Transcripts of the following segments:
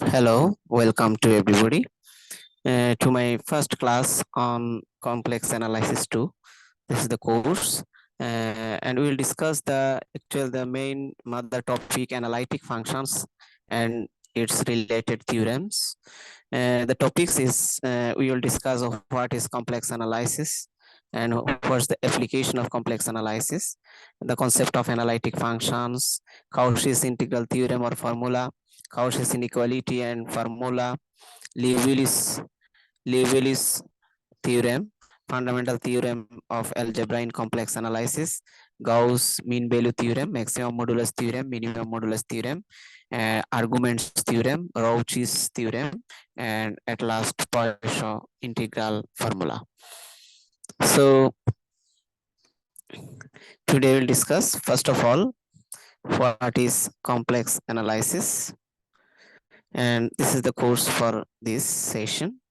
Hello, welcome to everybody to my first class on complex analysis 2. This is the course, and we will discuss the main mother topic, analytic functions and its related theorems. The topics is we will discuss of what is complex analysis and what's the application of complex analysis, the concept of analytic functions, Cauchy's integral theorem or formula, Cauchy's inequality and formula, Liouville's theorem, fundamental theorem of algebra in complex analysis, Gauss mean value theorem, maximum modulus theorem, minimum modulus theorem, arguments theorem, Rouche's theorem, and at last Poisson integral formula. So today we'll discuss first of all what is complex analysis, and this is the course for this session.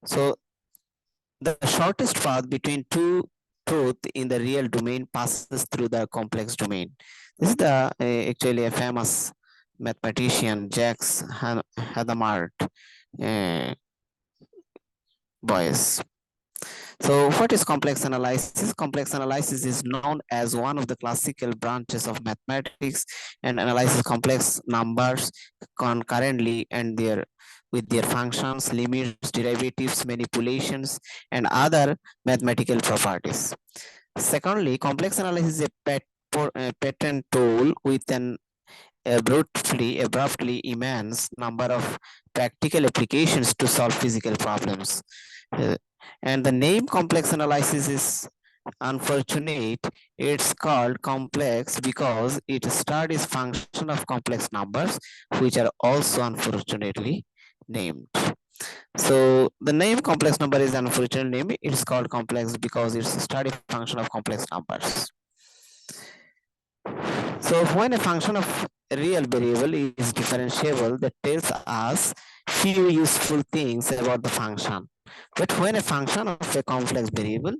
So the shortest path between two truth in the real domain passes through the complex domain. This is the actually a famous mathematician Jacques Hadamard voice. So what is complex analysis? Complex analysis is known as one of the classical branches of mathematics and analyzes complex numbers concurrently and with their functions, limits, derivatives, manipulations, and other mathematical properties. Secondly, complex analysis is a pattern tool with an abruptly immense number of practical applications to solve physical problems. And the name complex analysis is unfortunate. It's called complex because it studies function of complex numbers, which are also unfortunately named. So the name complex number is unfortunate name. It's called complex because it's a study function of complex numbers. So when a function of a real variable is differentiable, that tells us few useful things about the function. But when a function of a complex variable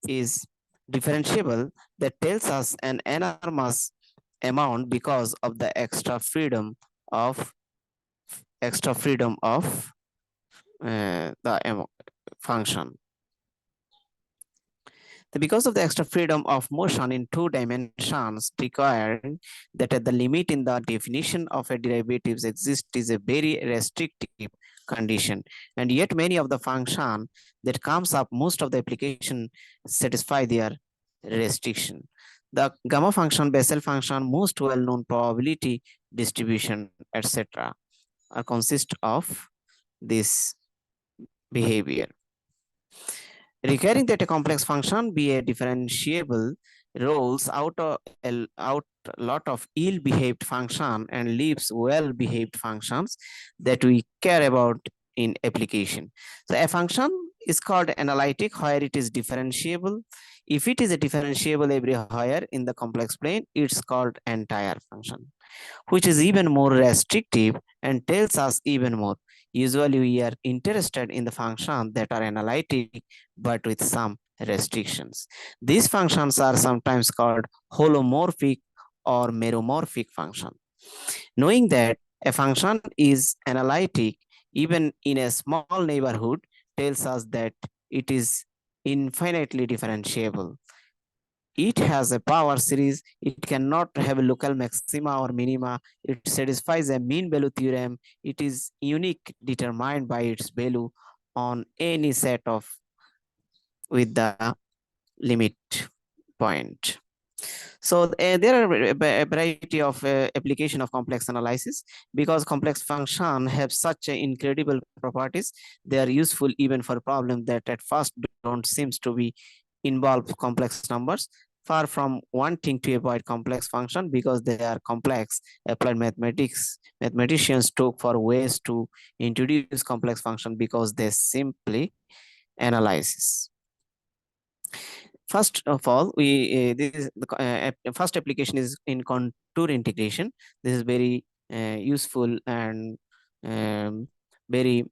is differentiable, that tells us an enormous amount because of the extra freedom of the function. Because of the extra freedom of motion in two dimensions requiring that at the limit in the definition of a derivatives exist is a very restrictive condition, and yet many of the function that comes up, most of the application satisfy their restriction. The gamma function, Bessel function, most well-known probability distribution, etc. are consist of this behavior. Requiring that a complex function be a differentiable rolls out a lot of ill-behaved function and leaves well-behaved functions that we care about in application. So a function is called analytic where it is differentiable. If it is a differentiable everywhere in the complex plane, it's called entire function, which is even more restrictive and tells us even more. Usually we are interested in the functions that are analytic, but with some restrictions. These functions are sometimes called holomorphic or meromorphic function. Knowing that a function is analytic even in a small neighborhood tells us that it is infinitely differentiable. It has a power series. It cannot have a local maxima or minima. It satisfies a mean value theorem. It is unique, determined by its value on any set of with the limit point. So there are a variety of application of complex analysis because complex function have such incredible properties. They are useful even for problems that at first don't seem to be involve complex numbers. Far from wanting to avoid complex function because they are complex, applied mathematicians look for ways to introduce complex function because they simply analyze. First of all, the first application is in contour integration. This is very useful and very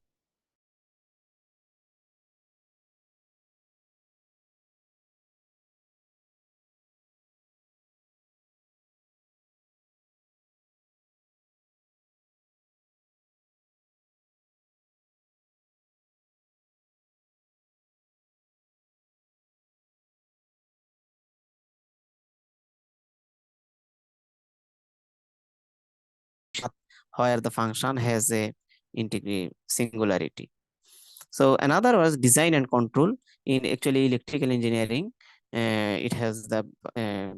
where the function has a singularity. So another was design and control. In actually electrical engineering, it has the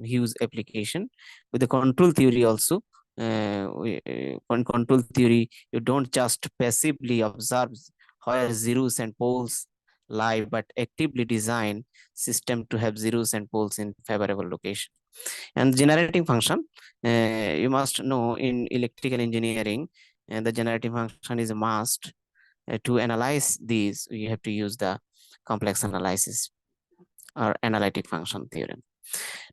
huge application with the control theory also. On control theory, you don't just passively observe where zeros and poles lie, but actively design system to have zeros and poles in favorable location. And generating function, you must know in electrical engineering, and the generating function is a must. To analyze these, we have to use the complex analysis or analytic function theorem.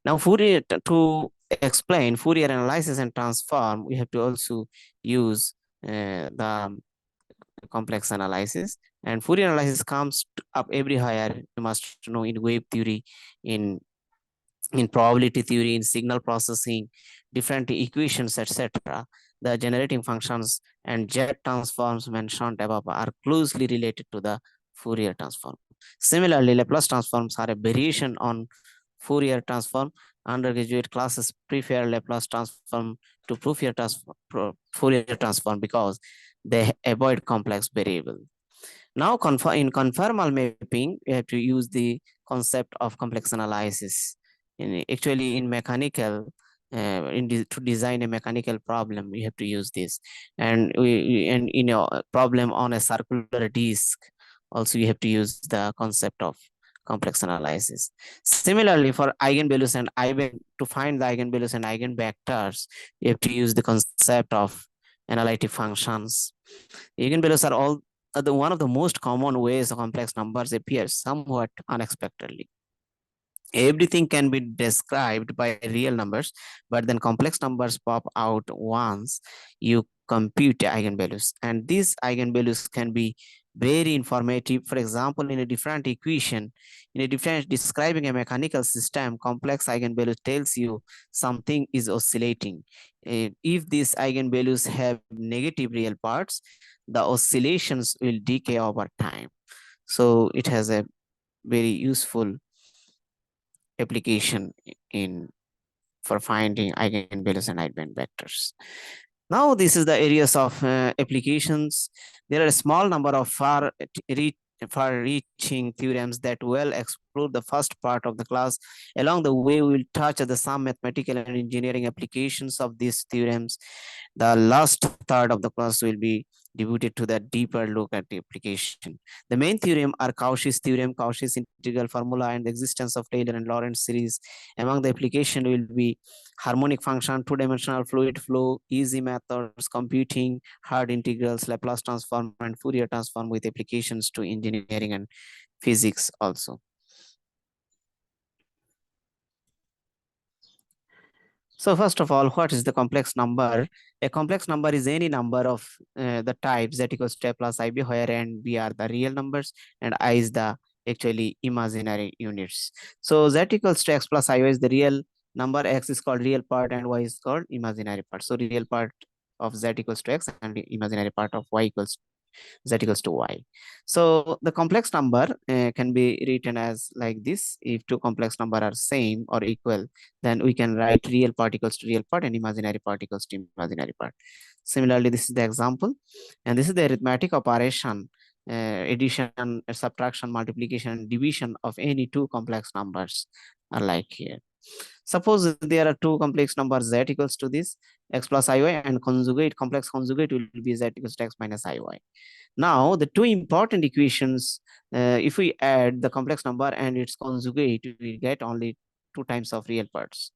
Now, Fourier, to explain Fourier analysis and transform, we have to also use the complex analysis. And Fourier analysis comes up everywhere. You must know in wave theory, in probability theory, in signal processing, different equations, etc. The generating functions and jet transforms mentioned above are closely related to the Fourier transform. Similarly, Laplace transforms are a variation on Fourier transform. Undergraduate classes prefer Laplace transform to Fourier transform because they avoid complex variable. Now, in conformal mapping, we have to use the concept of complex analysis. Actually, in mechanical, to design a mechanical problem, we have to use this. And and in a problem on a circular disk, also you have to use the concept of complex analysis. Similarly, for eigenvalues and to find the eigenvalues and eigenvectors, you have to use the concept of analytic functions. Eigenvalues are all one of the most common ways complex numbers appear somewhat unexpectedly. Everything can be described by real numbers, but then complex numbers pop out once you compute eigenvalues. And these eigenvalues can be very informative. For example, in a different equation, in a different describing a mechanical system, complex eigenvalue tells you something is oscillating. If these eigenvalues have negative real parts, the oscillations will decay over time. So it has a very useful application in for finding eigenvalues and eigenvectors. Now, this is the areas of applications. There are a small number of far-reaching theorems that will explore the first part of the class. Along the way, we will touch the some mathematical and engineering applications of these theorems. The last third of the class will be devoted to the deeper look at the application. The main theorem are Cauchy's theorem, Cauchy's integral formula, and the existence of Taylor and Lorentz series. Among the application will be harmonic function, two-dimensional fluid flow, easy methods, computing, hard integrals, Laplace transform, and Fourier transform with applications to engineering and physics also. So first of all, what is the complex number? A complex number is any number of the type z equals to a plus ib, where n, b are the real numbers and I is the actually imaginary units. So z equals to x plus iy is the real number, x is called real part and y is called imaginary part. So real part of z equals to x and the imaginary part of y equals z equals to y. So the complex number can be written as like this. If two complex number are same or equal, then we can write real part equals to real part and imaginary part equals to imaginary part. Similarly, this is the example, and this is the arithmetic operation, addition, subtraction, multiplication, division of any two complex numbers are like here. Suppose there are two complex numbers z equals to this x plus iy, and complex conjugate will be z equals to x minus iy. Now, the two important equations, if we add the complex number and its conjugate, we get only two times of real parts.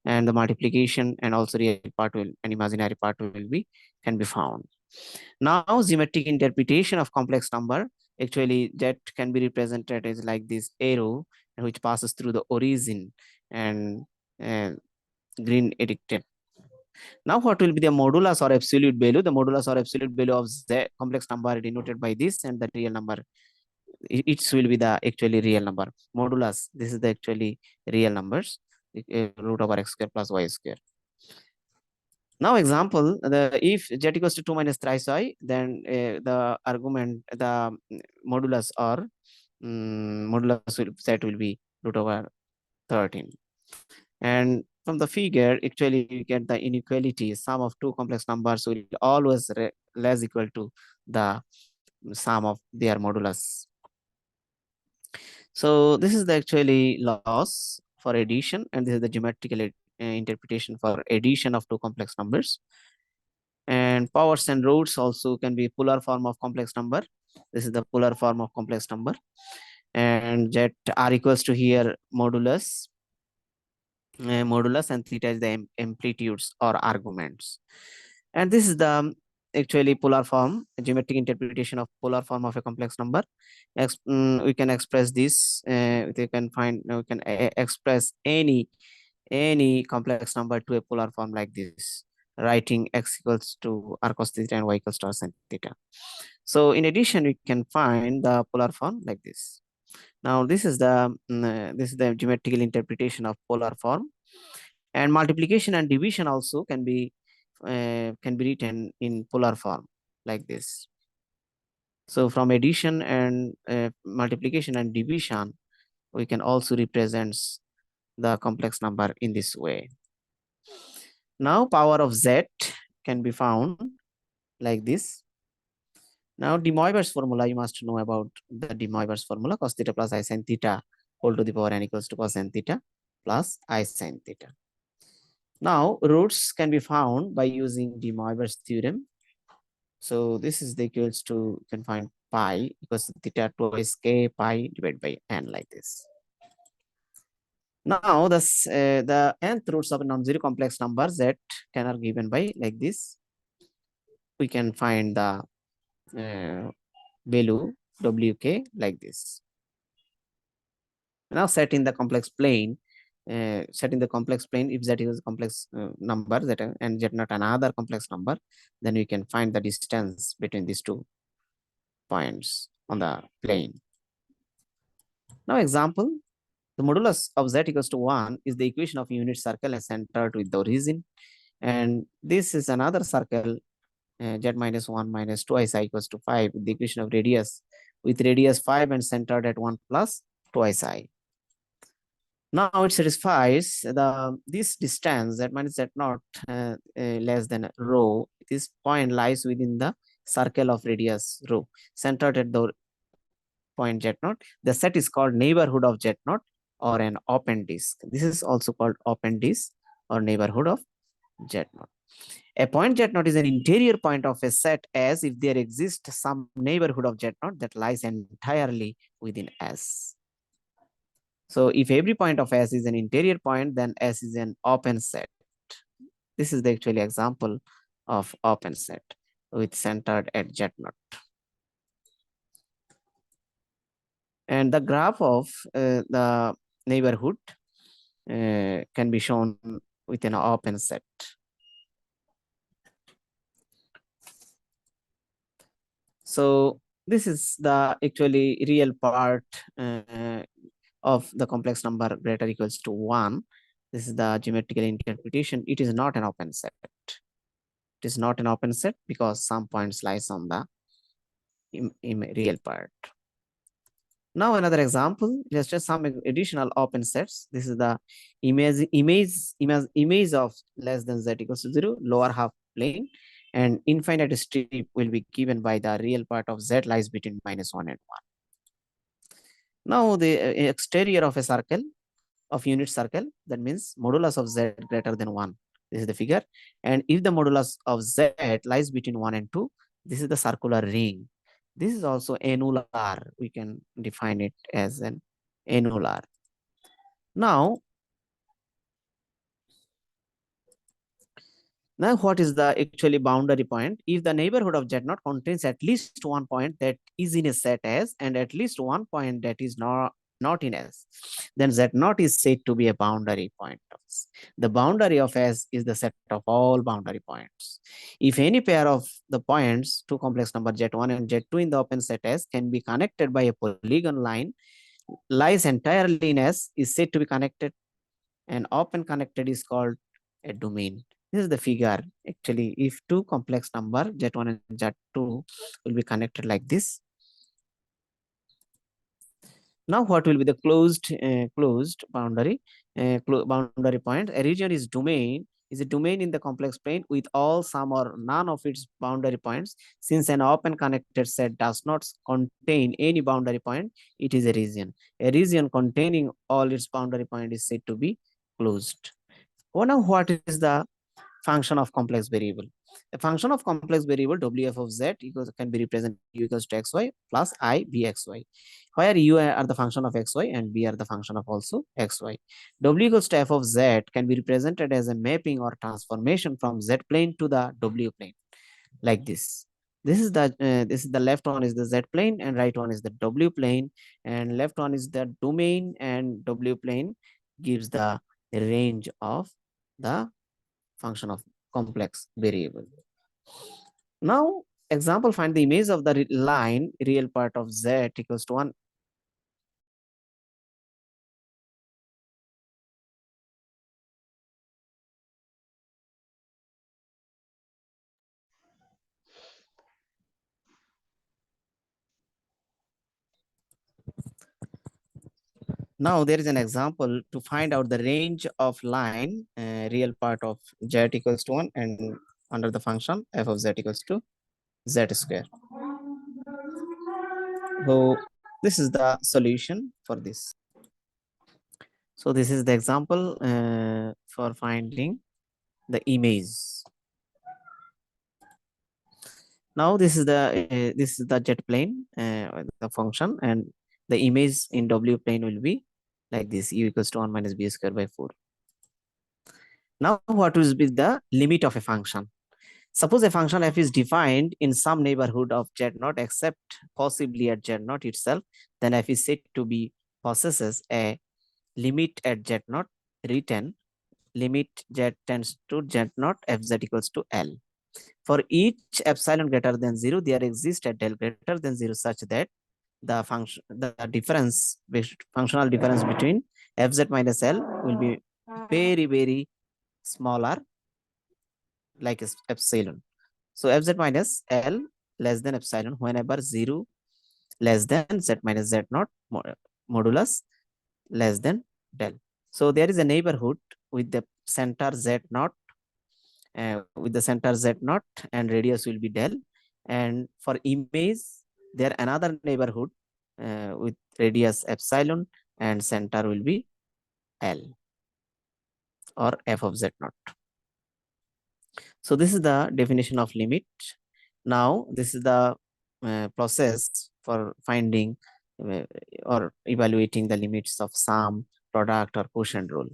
And the multiplication and also real part will and imaginary part will be can be found. Now, geometric interpretation of complex number, actually that can be represented as like this arrow, which passes through the origin and green edited. Now, what will be the modulus or absolute value? The modulus or absolute value of the complex number denoted by this, and the real number, it will be the actually real number. Modulus, this is the actually real numbers, root over x square plus y square. Now, example, if z equals to 2 minus thrice y, then the argument, the modulus or modulus set will be root over 13. And from the figure, actually you get the inequality. Sum of two complex numbers will always less equal to the sum of their modulus. So this is the actually loss for addition, and this is the geometrical interpretation for addition of two complex numbers. And powers and roots also can be polar form of complex number. This is the polar form of complex number, and that r equals to here modulus, modulus, and theta is the amplitudes or arguments. And this is the actually polar form, geometric interpretation of polar form of a complex number. We can express this. We can find. We can express any complex number to a polar form like this, writing x equals to r cos theta and y equals to r sin theta. So in addition, we can find the polar form like this. Now this is the geometrical interpretation of polar form, and multiplication and division also can be written in polar form like this. So from addition and multiplication and division, we can also represent the complex number in this way. Now power of z can be found like this. Now de Moivre's formula, you must know about the de Moivre's formula, cos theta plus I sin theta whole to the power n equals to cos n theta plus I sin theta. Now roots can be found by using de Moivre's theorem. So this is the equals to, you can find pi equals to theta twice k pi divided by n like this. Now the nth roots of a non-zero complex number z can are given by like this. We can find the value wk like this. Now set in the complex plane, if z is a complex number that and z not another complex number, then we can find the distance between these two points on the plane. Now example, the modulus of z equals to 1 is the equation of unit circle and centered with the origin, and this is another circle z minus 1 minus 2 I equals to 5 with the equation of radius with radius 5 and centered at 1 plus 2 I. Now it satisfies this distance z minus z naught less than rho. This point lies within the circle of radius rho centered at the point z naught. The set is called neighborhood of z naught or an open disk. This is also called open disk or neighborhood of z naught. A point z naught is an interior point of a set as if there exists some neighborhood of z naught that lies entirely within S. So if every point of S is an interior point, then S is an open set. This is the actual example of open set with centered at z naught. And the graph of the neighborhood can be shown within an open set. So this is the actually real part of the complex number greater or equals to 1. This is the geometrical interpretation. It is not an open set. It is not an open set because some points lies on the real part. Now another example, just some additional open sets. This is the image of less than z equals to 0, lower half plane, and infinite strip will be given by the real part of z lies between -1 and 1. Now the exterior of a circle, of unit circle, that means modulus of z greater than 1. This is the figure. And if the modulus of z lies between 1 and 2, this is the circular ring. This is also annular. We can define it as an annular. Now what is the actually boundary point? If the neighborhood of z naught contains at least one point that is in a set S and at least one point that is not in S, then z naught is said to be a boundary point of S. The boundary of S is the set of all boundary points. If any pair of the points, two complex number z1 and z2 in the open set S can be connected by a polygon line, lies entirely in S, is said to be connected, and open connected is called a domain. This is the figure. Actually, if two complex number z1 and z2 will be connected like this, Now, what will be the closed boundary boundary point? A region is a domain in the complex plane with all, some, or none of its boundary points. Since an open connected set does not contain any boundary point, it is a region. A region containing all its boundary point is said to be closed. Now, what is the function of complex variable? A function of complex variable wf of z can be represented u equals to xy plus I bxy, where u are the function of xy and b are the function of also xy. W equals to f of z can be represented as a mapping or transformation from z plane to the w plane, like this. This is the left one is the z plane and right one is the w plane, and left one is the domain and w plane gives the range of the function of complex variable. Now, example, find the image of the line real part of z equals to 1. Now, there is an example to find out the range of line real part of z equals to 1 and under the function f of z equals to z square. So, this is the solution for this. So, this is the example for finding the image. Now this is the jet plane, the function, and the image in w plane will be like this: u equals to 1 minus b square by 4. Now, what will be the limit of a function? Suppose a function f is defined in some neighborhood of z naught except possibly at z naught itself, then f is said to be possesses a limit at z naught written limit z tends to z naught fz equals to L. For each epsilon greater than 0, there exists a del greater than 0 such that the functional difference between fz minus L will be very, very smaller, like epsilon. So fz minus L less than epsilon whenever 0 less than z minus z naught modulus less than del. So there is a neighborhood with the center z naught and radius will be del, and for image there another neighborhood with radius epsilon and center will be L or f of z naught. So this is the definition of limit. Now this is the process for finding or evaluating the limits of sum, product, or quotient rule.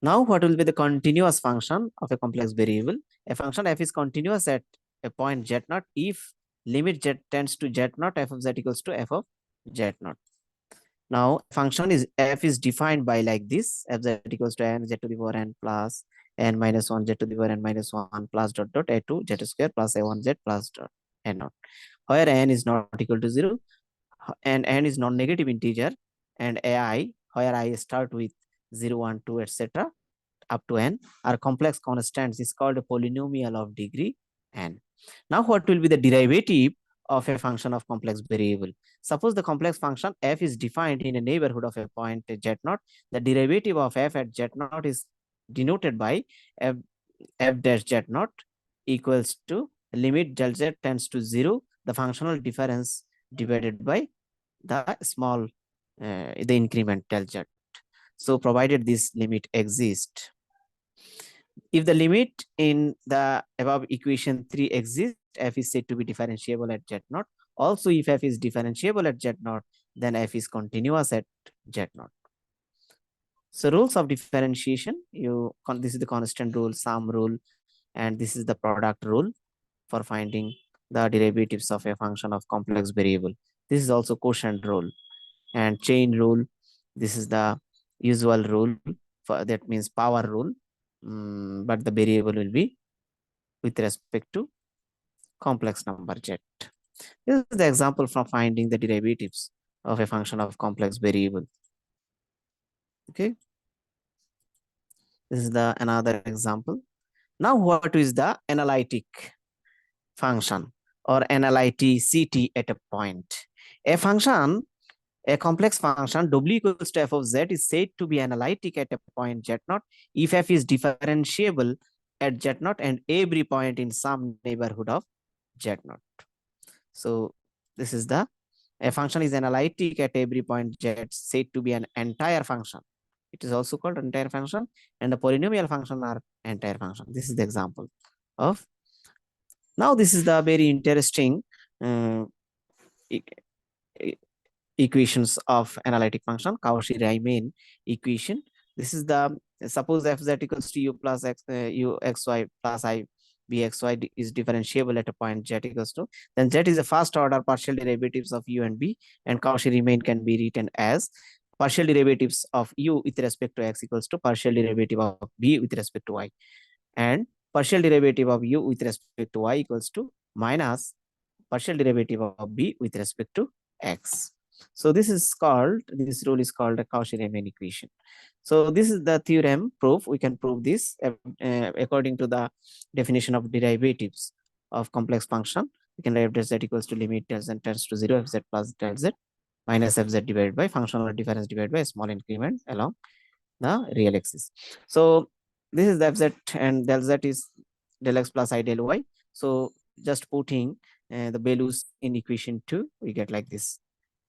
Now, what will be the continuous function of a complex variable? A function f is continuous at a point z naught if limit z tends to z naught f of z equals to f of z naught. Now, function is f is defined by like this: f z equals to n z to the power n plus n minus 1 z to the power n minus 1 plus dot dot a2 z square plus a1 z plus dot n naught, where n is not equal to 0 and n is non-negative integer, and ai where I start with 0, 1, 2, etc. up to n are complex constants is called a polynomial of degree n. Now, what will be the derivative of a function of complex variable? Suppose the complex function f is defined in a neighborhood of a point z naught. The derivative of f at z naught is denoted by f dash z naught equals to limit del z tends to 0, the functional difference divided by the small the increment del z. So provided this limit exists, if the limit in the above equation 3 exists, f is said to be differentiable at z naught. Also, if f is differentiable at z naught, then f is continuous at z naught. So rules of differentiation, this is the constant rule, sum rule, and this is the product rule for finding the derivatives of a function of complex variable. This is also quotient rule and chain rule. This is the usual rule for that means power rule, but the variable will be with respect to complex number z. This is the example for finding the derivatives of a function of complex variable. Okay. This is the another example. Now, what is the analytic function or analyticity at a point? A function A complex function w equals to f of z is said to be analytic at a point z naught if f is differentiable at z naught and every point in some neighborhood of z naught. So this is the a function is analytic at every point z said to be an entire function. It is also called entire function, and a polynomial function are entire function. This is the example of. Now this is the very interesting uh, e e equations of analytic function, Cauchy-Riemann equation. This is the, suppose f z equals to u plus x u xy plus I bxy is differentiable at a point z equals to, then z is a first order partial derivatives of u and b, and Cauchy-Riemann can be written as partial derivatives of u with respect to x equals to partial derivative of b with respect to y, and partial derivative of u with respect to y equals to minus partial derivative of b with respect to x. So this rule is called a Cauchy-Riemann equation. So this is the theorem proof. We can prove this according to the definition of derivatives of complex function. We can write z equals to limit del z tends to 0 fz plus del z minus fz divided by functional difference divided by a small increment along the real axis. So this is the fz, and del z is del x plus I del y. So just putting the values in equation 2, we get like this.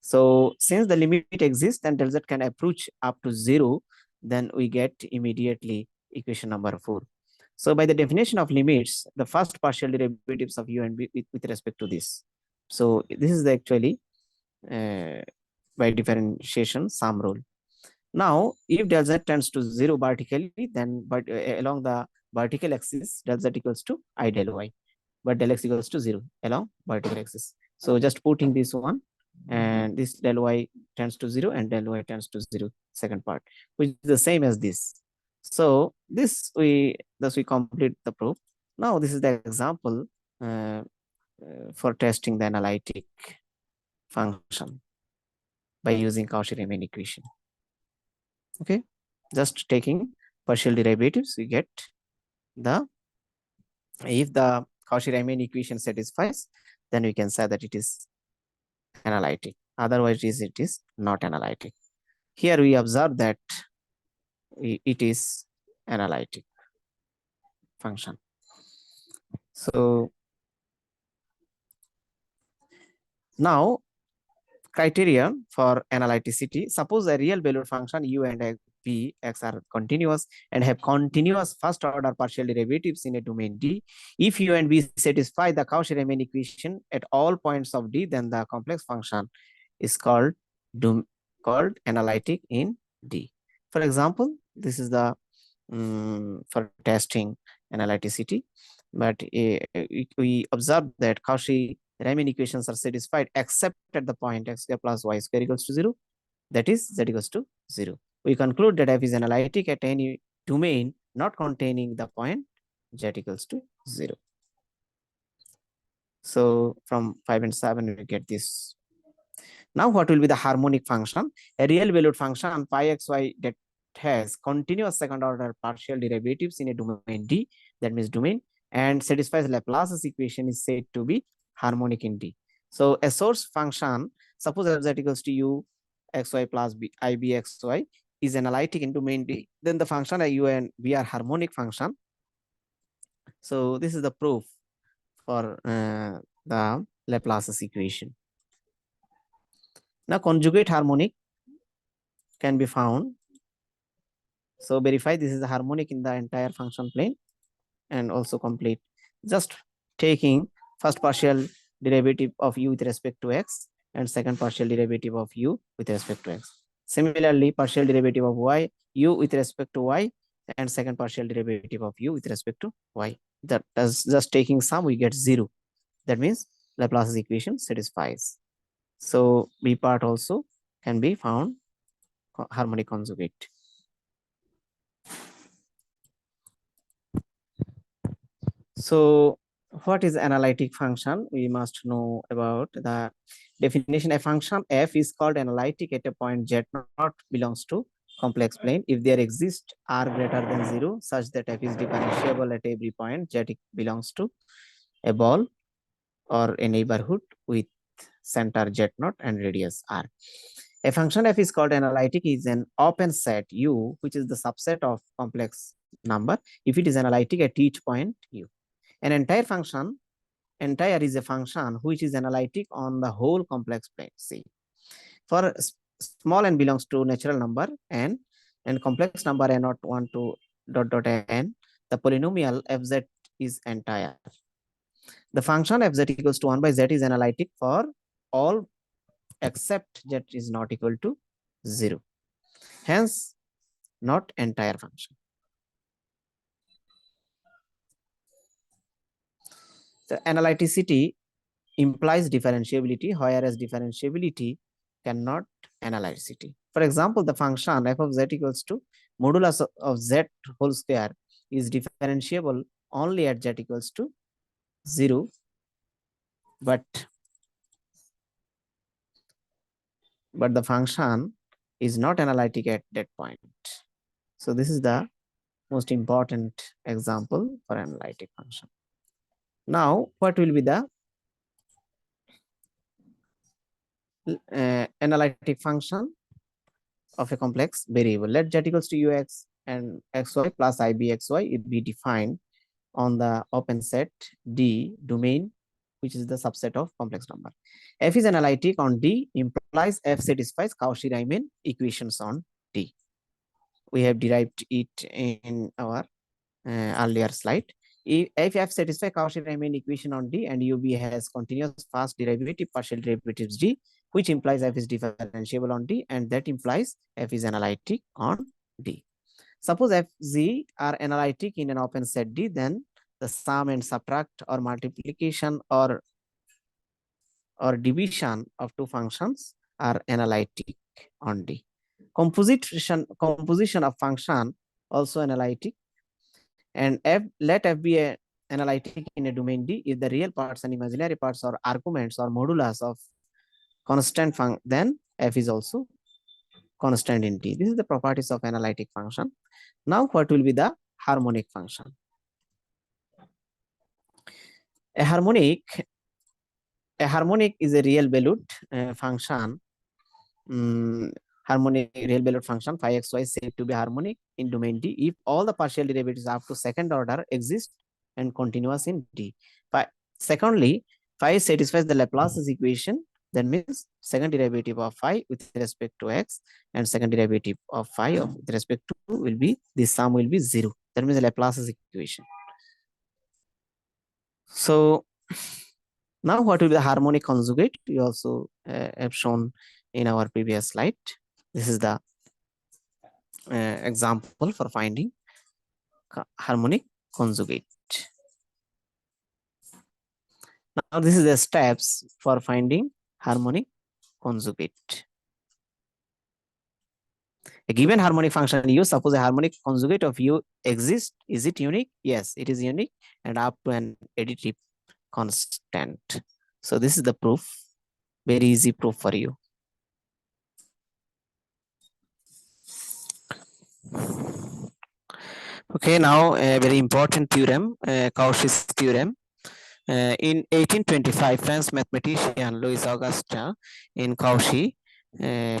So since the limit exists, then del z can approach up to 0, then we get immediately equation number 4. So by the definition of limits, the first partial derivatives of u and b with respect to this. So this is the actually by differentiation sum rule. Now, if del z tends to 0 vertically, then but along the vertical axis, del z equals to I del y, but del x equals to 0 along vertical axis. So just putting this one, and this del y tends to 0 and del y tends to 0, second part, which is the same as this. So thus we complete the proof. Now this is the example for testing the analytic function by using Cauchy-Riemann equation. Okay, just taking partial derivatives, we get the, if the Cauchy-Riemann equation satisfies, then we can say that it is analytic. Otherwise, it is not analytic. Here we observe that it is analytic function. So now, criteria for analyticity. Suppose a real valued function u and b x are continuous and have continuous first order partial derivatives in a domain D. If u and b satisfy the Cauchy-Riemann equation at all points of D, then the complex function is called analytic in D. For example, this is the for testing analyticity, but we observe that Cauchy-Riemann equations are satisfied except at the point x square plus y square equals to 0, that is z equals to 0. We conclude that f is analytic at any domain not containing the point z equals to 0. So from 5 and 7 we get this. Now what will be the harmonic function? A real valued function pi xy that has continuous second order partial derivatives in a domain D, that means domain, and satisfies Laplace's equation is said to be harmonic in D. So a source function, suppose f equals to u xy plus b I b xy is analytic in domain D, then the function u and b are harmonic function. So this is the proof for the Laplace's equation. Now conjugate harmonic can be found. So verify this is the harmonic in the entire function plane and also complete. Just taking first partial derivative of u with respect to x and second partial derivative of u with respect to x. Similarly, partial derivative of y, u with respect to y, and second partial derivative of u with respect to y. That does just taking sum, we get 0. That means Laplace's equation satisfies. So B part also can be found harmonic conjugate. So what is analytic function? We must know about the definition. A function f is called analytic at a point z naught belongs to complex plane if there exists r greater than 0 such that f is differentiable at every point z belongs to a ball or a neighborhood with center z naught and radius r. A function f is called analytic is an open set U, which is the subset of complex number if it is analytic at each point U. An entire is a function which is analytic on the whole complex plane C. For small n belongs to natural number n and complex number n not 1 to dot dot n, the polynomial fz is entire. The function fz equals to 1 by z is analytic for all except z is not equal to 0. Hence, not entire function. The analyticity implies differentiability, whereas differentiability cannot analyticity. For example, the function f of z equals to modulus of z whole square is differentiable only at z equals to 0, but the function is not analytic at that point. So this is the most important example for analytic function. Now, what will be the analytic function of a complex variable? Let z equals to ux and xy plus ibxy it be defined on the open set D domain, which is the subset of complex number. F is analytic on D implies F satisfies Cauchy-Riemann equations on D. We have derived it in our earlier slide. If F satisfies Cauchy-Riemann equation on D and UB has continuous fast derivative partial derivatives D, which implies F is differentiable on D, and that implies F is analytic on D. Suppose F, Z are analytic in an open set D, then the sum and subtract or multiplication or division of two functions are analytic on D. Composition of function also analytic, and let F be a analytic in a domain D if the real parts and imaginary parts or arguments or modulus of constant function, then F is also constant in D. This is the properties of analytic function. Now, what will be the harmonic function? A harmonic is a real valued function. Harmonic real valued function phi xy is said to be harmonic in domain D if all the partial derivatives up to second order exist and continuous in D. Secondly, phi satisfies the Laplace's equation. That means second derivative of phi with respect to x and second derivative of phi with respect to will be, this sum will be 0. That means the Laplace's equation. So now what will be the harmonic conjugate? We also have shown in our previous slide. This is the example for finding harmonic conjugate. Now this is the steps for finding harmonic conjugate. A given harmonic function U, suppose a harmonic conjugate of U exists. Is it unique? Yes, it is unique and up to an additive constant. So this is the proof, very easy proof for you. Okay, now a very important theorem, Cauchy's theorem. In 1825, French mathematician Louis Auguste in Cauchy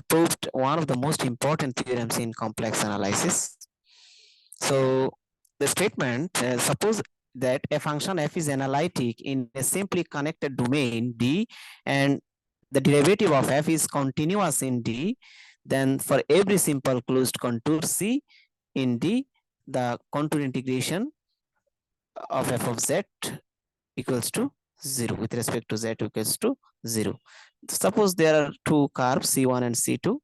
proved one of the most important theorems in complex analysis. So the statement, suppose that a function f is analytic in a simply connected domain D and the derivative of f is continuous in D, then for every simple closed contour C in D, the contour integration of f of z equals to 0 with respect to z equals to 0. Suppose there are two curves C1 and C2.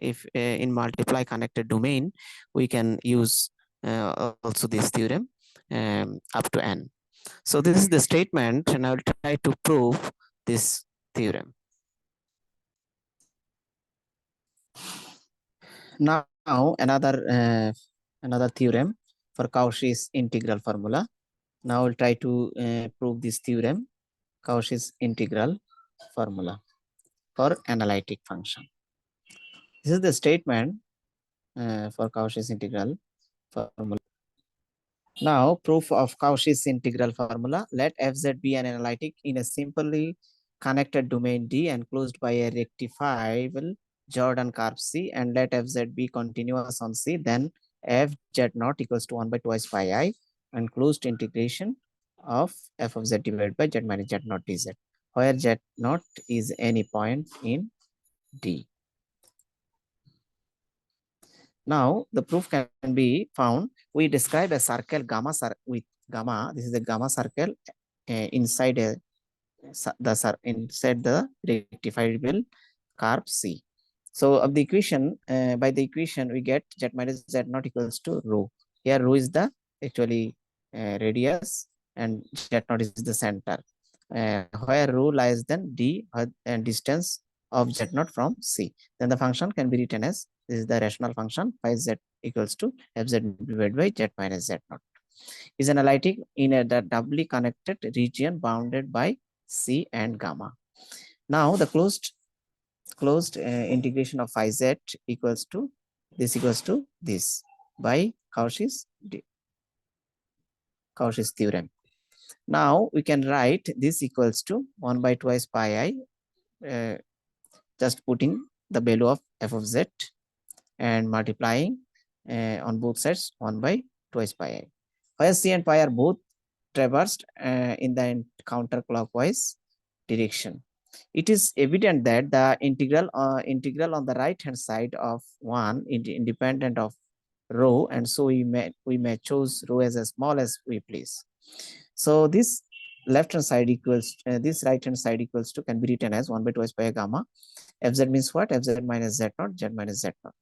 If in multiply connected domain, we can use also this theorem up to n. So this is the statement, and I will try to prove this theorem. Now another theorem for Cauchy's integral formula. Now we'll try to prove this theorem, Cauchy's integral formula for analytic function. This is the statement for Cauchy's integral formula. Now, proof of Cauchy's integral formula. Let fz be an analytic in a simply connected domain D and closed by a rectifiable Jordan curve C and let fz be continuous on C, then fz naught equals to 1 by twice pi I and closed integration of f of z divided by z minus z naught dz, where z naught is any point in D. Now the proof can be found. We describe a circle gamma with gamma. This is a gamma circle inside inside the rectifiable curve C. So of the equation, by the equation we get z minus z naught equals to rho. Here rho is the actually radius and z naught is the center. Where rho lies then D and distance of z naught from C. Then the function can be written as, this is the rational function, phi z equals to fz divided by z minus z naught. Is analytic in the doubly connected region bounded by C and gamma. Now the closed integration of phi z equals to this by Cauchy's theorem. Now we can write this equals to 1 by twice pi I, just putting the value of f of z and multiplying on both sides 1 by twice pi I, where c and pi are both traversed in the counterclockwise direction. It is evident that the integral on the right hand side of 1 independent of rho, and so we may choose rho as small as we please. So this left hand side equals this right hand side equals to, can be written as 1 by twice pi gamma. Fz means what? Fz minus z naught, z minus z naught,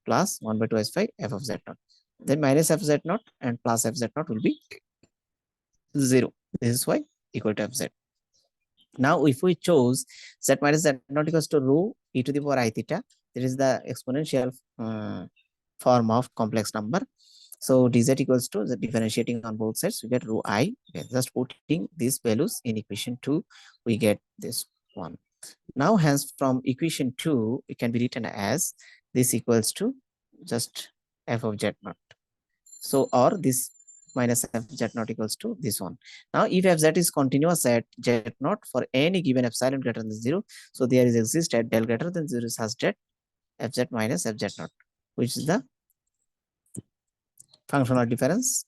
plus 1 by twice pi f of z naught. Then minus fz naught and plus fz naught will be 0. This is why equal to fz. Now if we chose z minus z naught equals to rho e to the power I theta, there is the exponential form of complex number. So dz equals to, the differentiating on both sides, we get rho I. Okay, just putting these values in equation 2, we get this one. Now hence from equation 2, it can be written as this equals to just f of z naught. So or this minus f z naught equals to this one. Now if fz is continuous at z naught for any given epsilon greater than 0, so there is exist at del greater than 0 such that fz minus fz naught, which is the functional difference.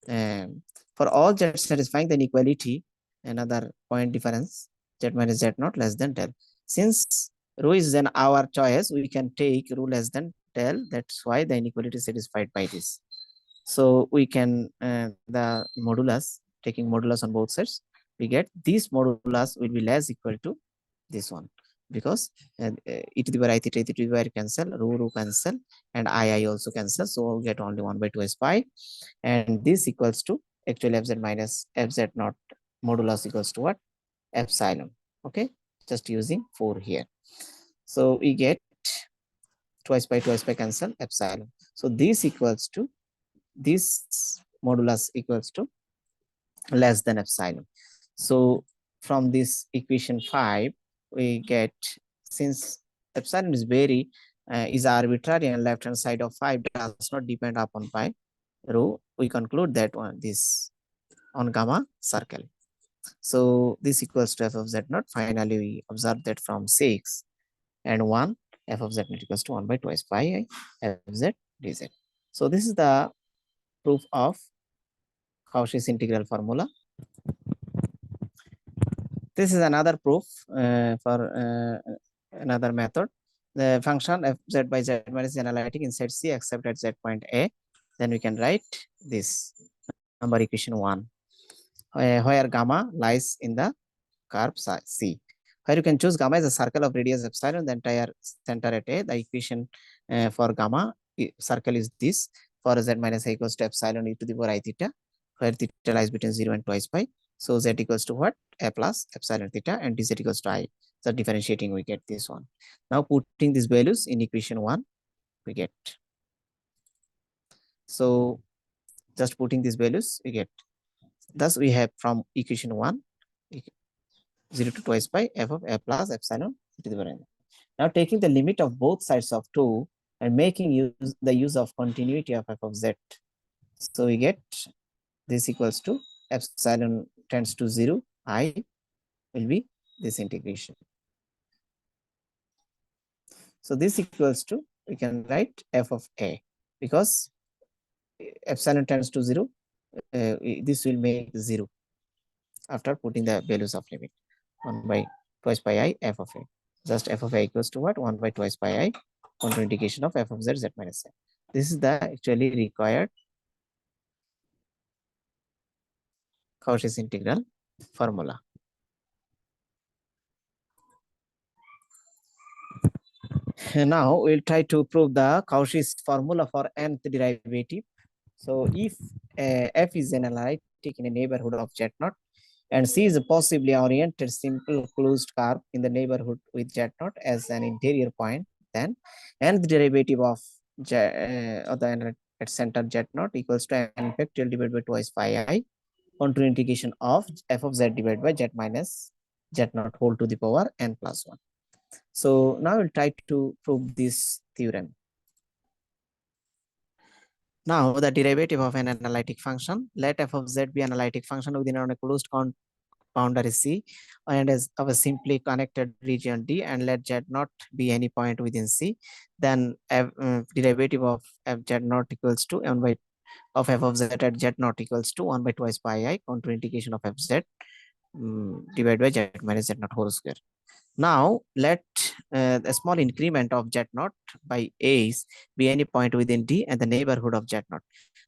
For all z satisfying the inequality, another point difference, z minus z naught less than del. Since rho is then our choice, we can take rho less than del. That's why the inequality is satisfied by this. So we can the modulus, taking modulus on both sides, we get this modulus will be less equal to this one, because e to the power I theta, e to the power cancel, rho cancel, and I also cancel. So we'll get only 1 by 2 s pi, and this equals to actually fz minus fz naught modulus equals to what? Epsilon. Okay, just using 4 here. So we get twice by cancel epsilon. So this equals to, this modulus equals to less than epsilon. So from this equation 5, we get, since epsilon is very is arbitrary and left hand side of 5 does not depend upon pi rho, we conclude that one this on gamma circle. So this equals to f of z naught. Finally, we observe that from 6 and 1, f of z naught equals to 1 by twice pi I f z dz. So this is the proof of Cauchy's integral formula. This is another proof for another method. The function f z by z minus analytic inside C except at z point A. Then we can write this number equation 1, where gamma lies in the curve C. Where you can choose gamma as a circle of radius epsilon, the entire center at A. The equation for gamma circle is this, for z minus a equals to epsilon e to the power I theta, where theta lies between 0 and twice pi. So z equals to what? A plus epsilon theta, and dz equals to I. So differentiating, we get this one. Now putting these values in equation 1, we get. So just putting these values, we get. Thus we have from equation 1, 0 to twice pi f of a plus epsilon to the power n. Now taking the limit of both sides of 2 and making the use of continuity of f of z. So we get this equals to epsilon tends to 0, I will be this integration. So this equals to, we can write f of a, because epsilon tends to 0, this will make 0 after putting the values of limit 1 by twice pi I f of a. Just f of a equals to what? 1 by twice pi I contraindication of f of z z minus a. This is the actually required Cauchy's integral formula. Now we'll try to prove the Cauchy's formula for nth derivative. So if f is an analytic in a neighborhood of z naught, and C is a possibly oriented simple closed curve in the neighborhood with z naught as an interior point, then nth derivative of the analytic at center z naught equals to n factorial divided by twice pi I onto integration of f of z divided by z minus z naught whole to the power n plus 1. So now we'll try to prove this theorem. Now the derivative of an analytic function, let f of z be analytic function within a closed boundary C and as of a simply connected region D, and let z not be any point within C, then derivative of f z not equals to 1 by of f of z at z not equals to 1 by twice pi I contour integration of f z divided by z minus z not whole square. Now let a small increment of z naught by a's be any point within D and the neighborhood of z naught.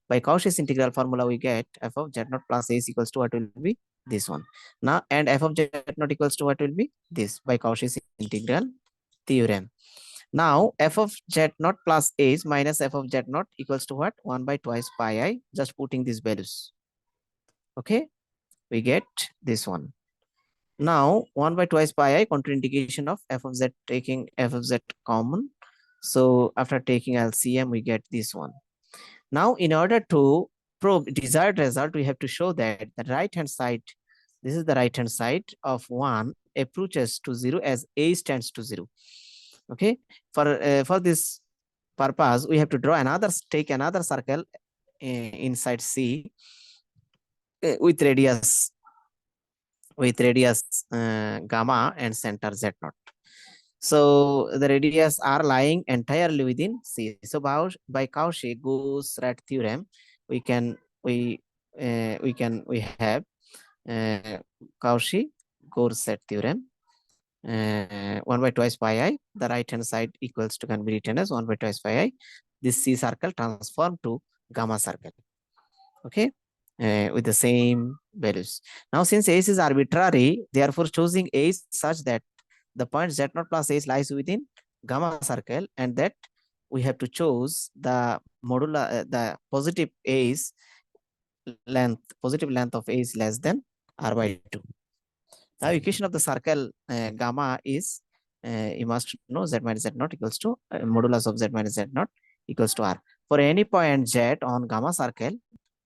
By Cauchy's integral formula, we get f of z naught plus a's equals to what will be this one. Now, and f of z naught equals to what will be this by Cauchy's integral theorem. Now, f of z naught plus a's minus f of z naught equals to what? 1 by twice pi I, just putting these values. Okay, we get this one. Now 1 by twice pi I contraindication of f of z, taking f of z common. So after taking LCM, we get this one. Now in order to prove desired result, we have to show that the right hand side, this is the right hand side of 1 approaches to 0 as a tends to 0. Okay, for this purpose, we have to draw another, take another circle inside C with radius gamma and center z naught. So the radius are lying entirely within C. So by Cauchy Gauss rat theorem, we have Cauchy Gauss rat theorem. 1 by twice pi I, the right hand side equals to, can be written as 1 by twice pi I. This C circle transform to gamma circle. Okay, with the same values. Now, since A is arbitrary, therefore choosing A such that the point z naught plus A lies within gamma circle, and that we have to choose the modular, the positive A's length, positive length of A is less than r by 2. Now, equation of the circle gamma is, you must know z minus z naught equals to modulus of z minus z naught equals to r. For any point z on gamma circle,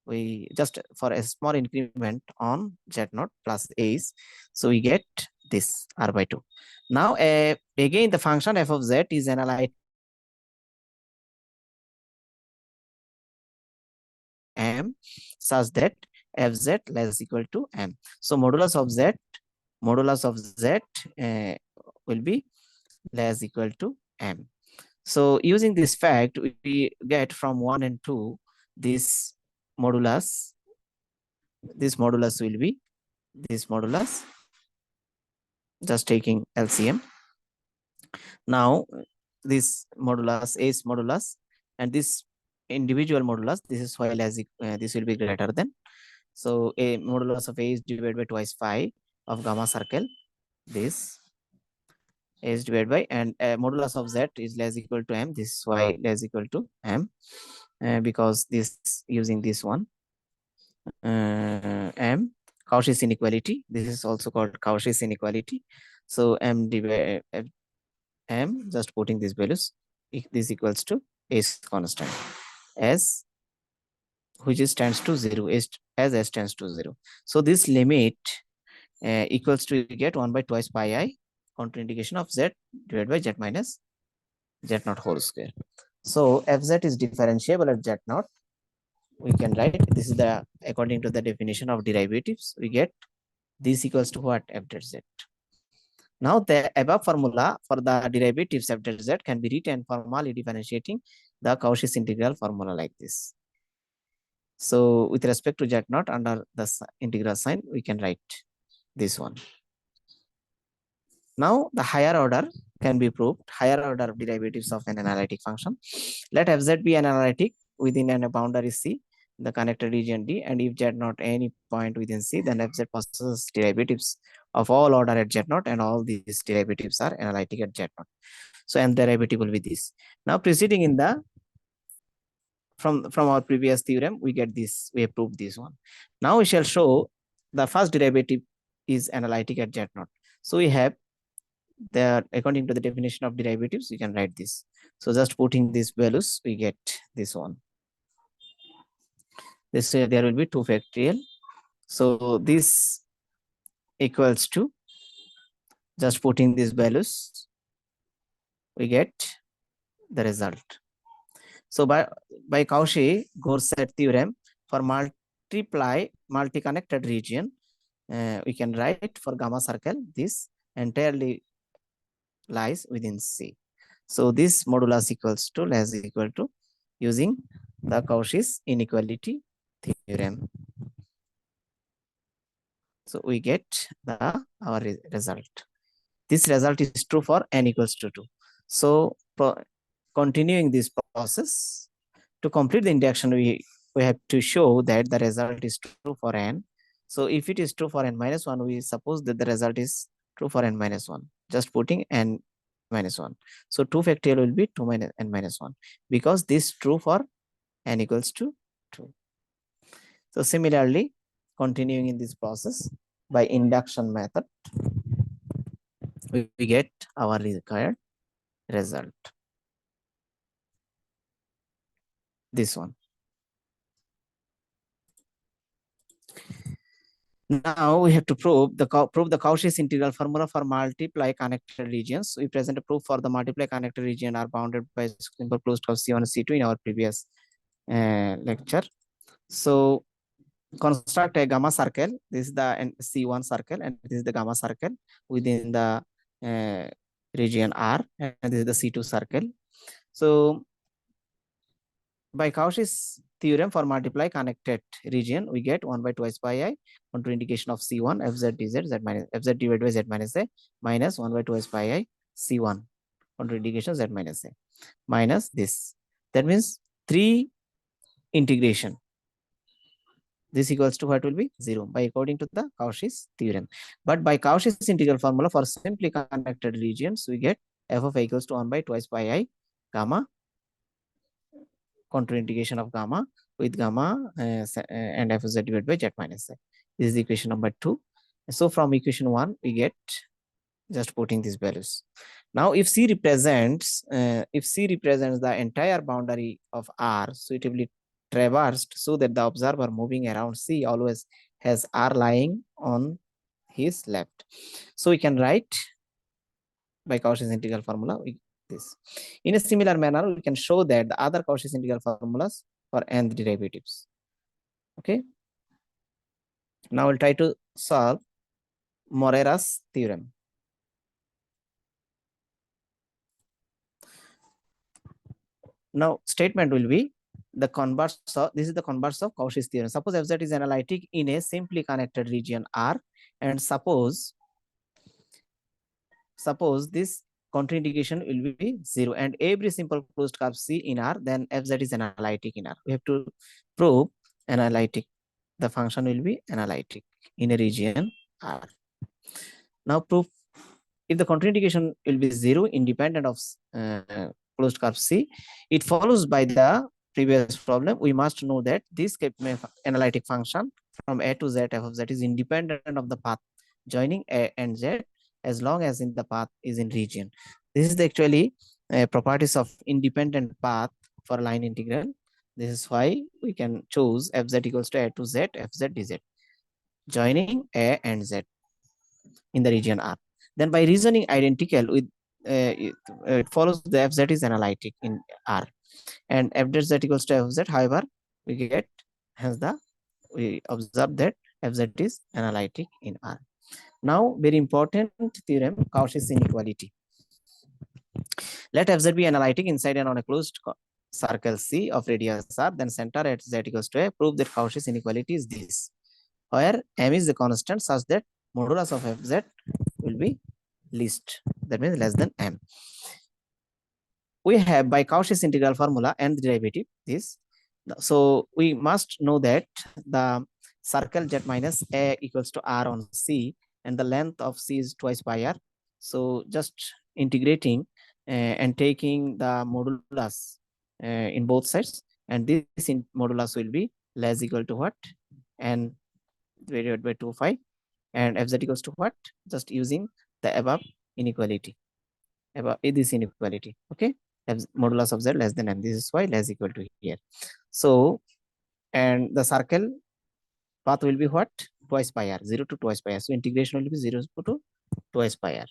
we just for a small increment on z naught plus a's, so we get this r by 2. Now again the function f of z is analytic m such that fz less equal to m. So modulus of z will be less equal to m. So using this fact, we get from 1 and 2 this modulus will be this modulus, just taking LCM. Now this modulus, A's modulus, and this individual modulus, this is why this will be greater than. So a modulus of A is divided by twice phi of gamma circle. This A is divided by, and modulus of Z is less equal to M. This is why less equal to M, because this using this one M. Cauchy's inequality. This is also called Cauchy's inequality. So M divided M, just putting these values, this equals to S constant, S which is tends to 0, as S tends to 0. So this limit equals to, get 1 by twice pi I contraindication of Z divided by Z minus Z naught whole square. So Fz is differentiable at Z naught. We can write, this is the, according to the definition of derivatives, we get this equals to what? F z. Now the above formula for the derivatives of del z can be written formally differentiating the Cauchy's integral formula like this. So with respect to z naught under the integral sign, we can write this one. Now the higher order can be proved, higher order derivatives of an analytic function. Let fz be an analytic within a boundary C, the connected region D, and if z naught any point within C, then fz possesses derivatives of all order at z naught, and all these derivatives are analytic at z naught. So n derivative will be this. Now proceeding in the from our previous theorem, we get this, we have proved this one. Now we shall show the first derivative is analytic at z naught. So we have the, according to the definition of derivatives, we can write this. So just putting these values, we get this one. This there will be 2 factorial. So this equals to, just putting these values, we get the result. So by Cauchy Gauss theorem, for multi-connected region, we can write for gamma circle, this entirely lies within C. So this modulus equals to less equal to, using the Cauchy's inequality theorem. So we get our result. This result is true for n equals to 2. So continuing this process, to complete the induction, we have to show that the result is true for n. So if it is true for n minus 1, we suppose that the result is true for n minus 1. Just putting n minus 1. So 2 factorial will be 2 minus n minus 1, because this is true for n equals to 2. So similarly, continuing in this process by induction method, we get our required result. This one. Now we have to prove the Cauchy's integral formula for multiply connected regions. We present a proof for the multiply connected region are bounded by simple closed curve C1 and C2 in our previous lecture. So construct a gamma circle. This is the C1 circle, and this is the gamma circle within the region R, and this is the C2 circle. So by Cauchy's theorem for multiply connected region, we get 1 by twice pi I onto indication of C1 fz dz z minus fz divided by z minus a minus 1 by twice pi I C1 onto indication z minus a minus this. That means 3 integration. This equals to what will be 0 by according to the Cauchy's theorem. But by Cauchy's integral formula for simply connected regions, we get f of a equals to 1 by twice pi I gamma contraintegration of gamma with gamma and f z divided by z minus z. This is equation number 2. So from equation 1, we get, just putting these values. Now if C represents the entire boundary of R suitably traversed, so that the observer moving around C always has R lying on his left. So we can write by Cauchy's integral formula this. In a similar manner, we can show that the other Cauchy's integral formulas for nth derivatives. Okay. Now we'll try to solve Morera's theorem. Now statement will be the converse of, this is the converse of Cauchy's theorem. Suppose fz is analytic in a simply connected region R, and suppose this contraindication will be 0, and every simple closed curve C in R, then fz is analytic in R. We have to prove analytic. The function will be analytic in a region R. Now proof, if the contraindication will be 0 independent of closed curve C, it follows by the previous problem, we must know that this analytic function from A to Z f of z is independent of the path joining A and Z, as long as in the path is in region. This is the actually properties of independent path for line integral. This is why we can choose fz equals to A to Z fz dz, joining A and Z in the region R. Then by reasoning identical with it follows the fz is analytic in R, and f z equals to fz. However, we get, hence we observe that fz is analytic in R. Now, very important theorem, Cauchy's inequality. Let fz be analytic inside and on a closed circle C of radius R, then center at z equals to A. Prove that Cauchy's inequality is this, where m is the constant such that modulus of fz will be least, that means less than m. We have by Cauchy's integral formula and the derivative this. So we must know that the circle z minus A equals to R on C, and the length of C is twice pi R. So just integrating and taking the modulus in both sides, and this in modulus will be less equal to what? N divided by 2 phi, and fz equals to what? Just using the above inequality, above this inequality, okay? Modulus of z less than m. This is why less equal to here. So, and the circle path will be what? Twice pi r, 0 to twice pi r. So integration will be 0 to twice pi r.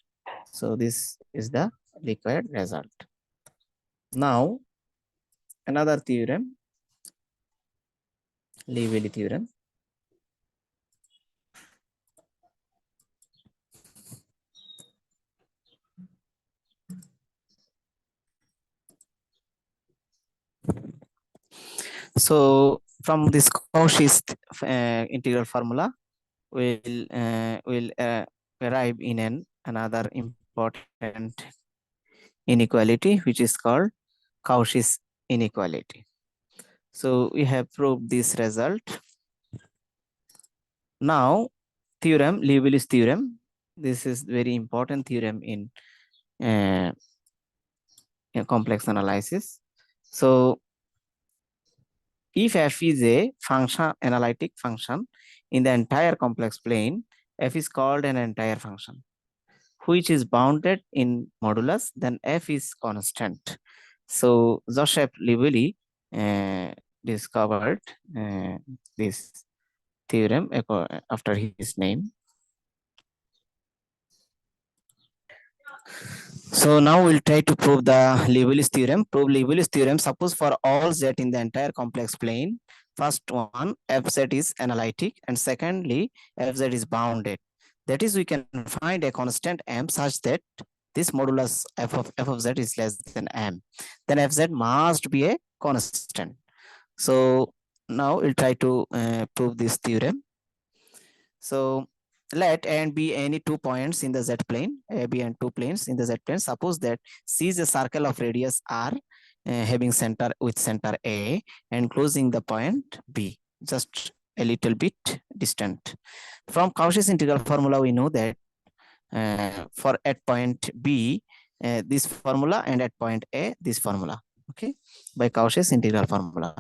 So this is the required result. Now, another theorem, Liouville theorem. So from this Cauchy's integral formula, will arrive in another important inequality, which is called Cauchy's inequality. So we have proved this result. Now, theorem, Liouville's theorem. This is very important theorem in complex analysis. So if f is a function, analytic function in the entire complex plane, f is called an entire function which is bounded in modulus, then f is constant. So Joseph Liouville discovered this theorem after his name. So now we'll try to prove the Liouville's theorem. Prove Liouville's theorem. Suppose for all z in the entire complex plane, first one, fz is analytic, and secondly, fz is bounded. That is, we can find a constant m such that this modulus f of z is less than m. Then fz must be a constant. So now we'll try to prove this theorem. So let A and B any two points in the z plane, A, B, and two planes in the z plane. Suppose that C is a circle of radius r, having center with center A and closing the point B, just a little bit distant. From Cauchy's integral formula, we know that for at point B, this formula, and at point A, this formula. Okay, by Cauchy's integral formula.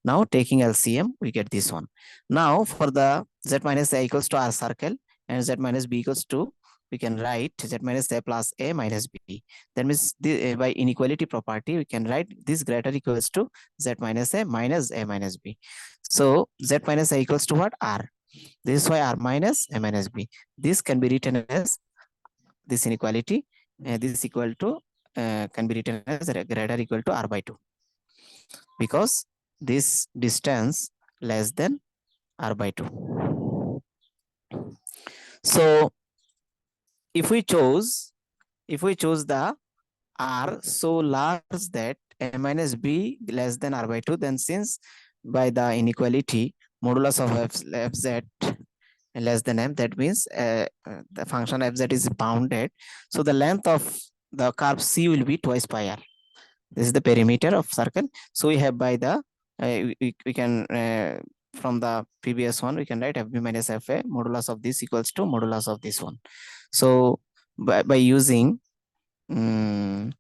Now taking LCM, we get this one. Now for the z minus A equals to R circle and z minus B equals to, we can write z minus A plus A minus B. That means by inequality property, we can write this greater equals to z minus A minus B. So z minus A equals to what? R. This is why R minus A minus B. This can be written as this inequality. This is equal to can be written as greater equal to R by 2, because this distance less than R by 2. So if we chose the R so large that A minus B less than R by 2, then since by the inequality modulus of fz less than m, that means the function fz is bounded. So the length of the curve C will be twice pi r. This is the perimeter of circle. So we have by the we can from the previous one, we can write fb minus fa modulus of this equals to modulus of this one. So by using the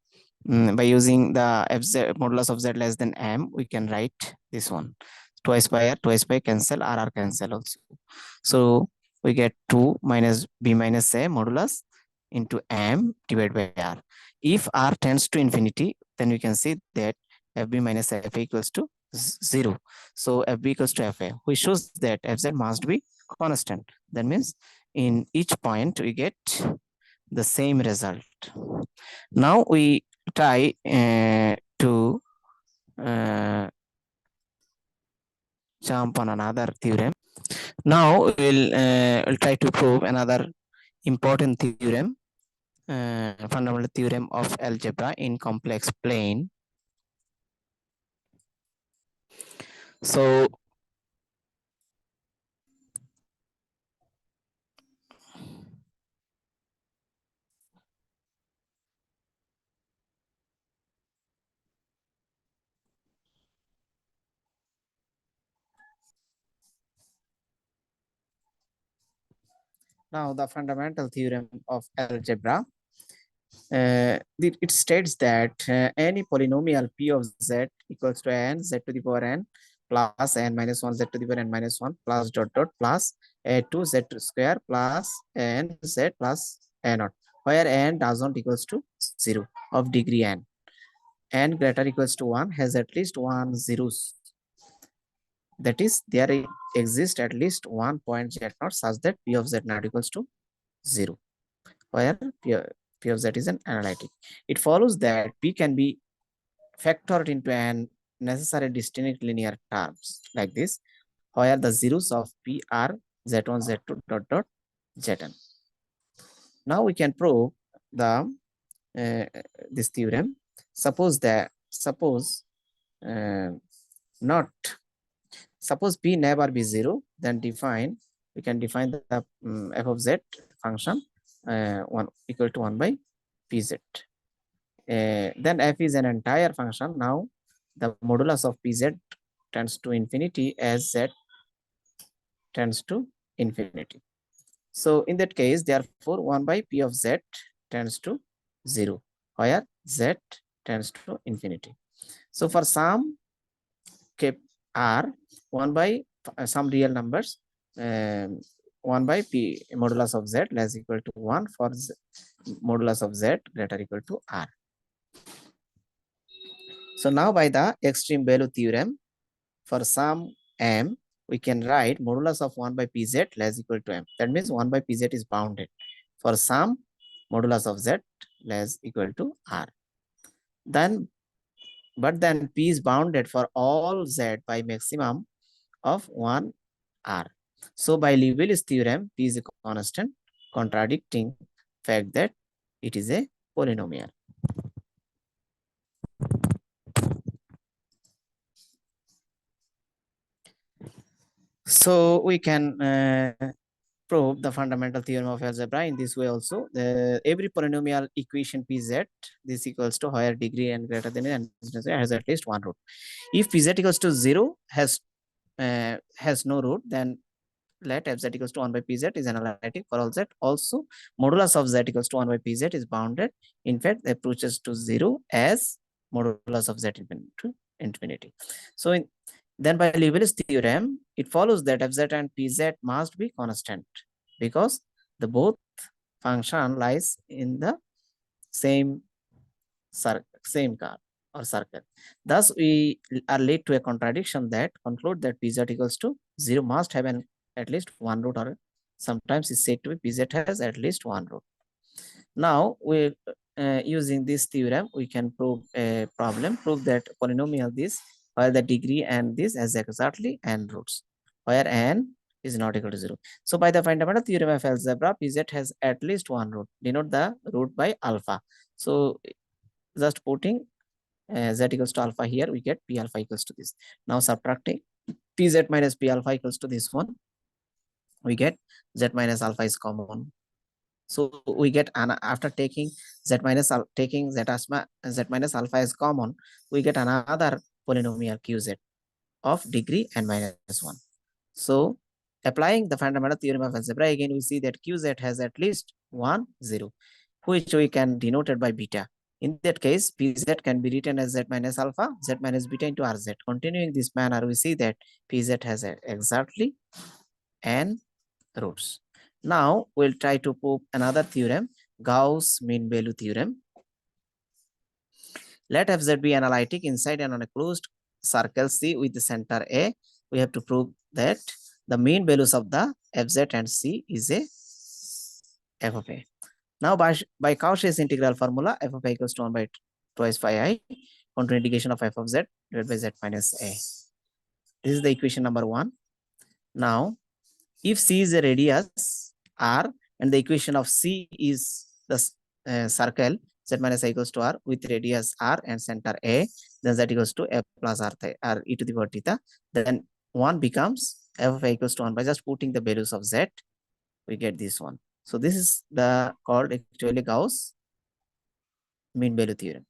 fz modulus of z less than m, we can write this one, twice pi r, twice pi cancel, r cancel also. So we get 2 minus b minus a modulus into m divided by r. If r tends to infinity, then we can see that fb minus fa equals to 0. So fb equals to fa, which shows that fz must be constant. That means in each point we get the same result. Now we try to jump on another theorem. Now we'll try to prove another important theorem, fundamental theorem of algebra in complex plane. So now the fundamental theorem of algebra, it states that any polynomial p of z equals to n z to the power n plus n minus 1 z to the power n minus 1 plus dot dot plus a 2 z square plus n z plus a naught, where n does not equals to 0 of degree n greater equals to 1 has at least one zeros. That is, there exists at least one point z naught such that p of z naught equals to 0, where p of z is an analytic. It follows that p can be factored into an necessary distinct linear terms like this, where the zeros of p are z1, z2 dot dot zn. Now we can prove the this theorem. Suppose uh, not suppose p never be 0, then we can define the f of z function 1 equal to 1 by pz. Then f is an entire function. Now the modulus of pz tends to infinity as z tends to infinity. So in that case, therefore 1 by p of z tends to 0, where z tends to infinity. So for some k r, 1 by some real numbers, 1 by p modulus of z less equal to 1 for z, modulus of z greater equal to r. So now by the extreme value theorem, for some m, we can write modulus of 1 by pz less equal to m. That means 1 by pz is bounded for some modulus of z less equal to r. But then p is bounded for all z by maximum of 1 r. So by Liouville's theorem, p is a constant, contradicting fact that it is a polynomial. So we can prove the fundamental theorem of algebra in this way also. Every polynomial equation pz, this equals to higher degree and greater than n, has at least one root. If pz equals to 0 has no root, then let fz equals to 1 by pz is analytic for all z. Also, modulus of z equals to 1 by pz is bounded. In fact, it approaches to 0 as modulus of z to infinity. So then by Liouville's theorem, it follows that fz and pz must be constant because the both function lies in the same curve or circle. Thus, we are led to a contradiction that conclude that pz equals to 0 must have at least one root, or sometimes it's said to be pz has at least one root. Now, we using this theorem, we can prove a problem, prove that polynomial this, where the degree and this has exactly n roots, where n is not equal to 0. So by the fundamental theorem of algebra, pz has at least one root. Denote the root by alpha. So just putting z equals to alpha here, we get p alpha equals to this. Now subtracting pz minus p alpha equals to this one, we get z minus alpha is common. So we get after taking z minus alpha is common, we get another polynomial qz of degree n minus 1. So applying the fundamental theorem of algebra, again we see that qz has at least 1 0, which we can denote it by beta. In that case, pz can be written as z minus alpha, z minus beta into rz. Continuing this manner, we see that pz has exactly n roots. Now we'll try to prove another theorem, Gauss mean value theorem. Let fz be analytic inside and on a closed circle C with the center A. We have to prove that the mean values of the fz and C is a f of a. Now by Cauchy's integral formula, f of a equals to 1 by twice phi I, counter integration of f of z divided by z minus a. This is the equation number 1. Now If C is a radius R and the equation of C is the circle z minus I equals to R with radius R and center A, then z equals to F plus R e to the power theta. Then 1 becomes f of A equals to 1 by just putting the values of z, we get this one. So this is the called actually Gauss mean value theorem.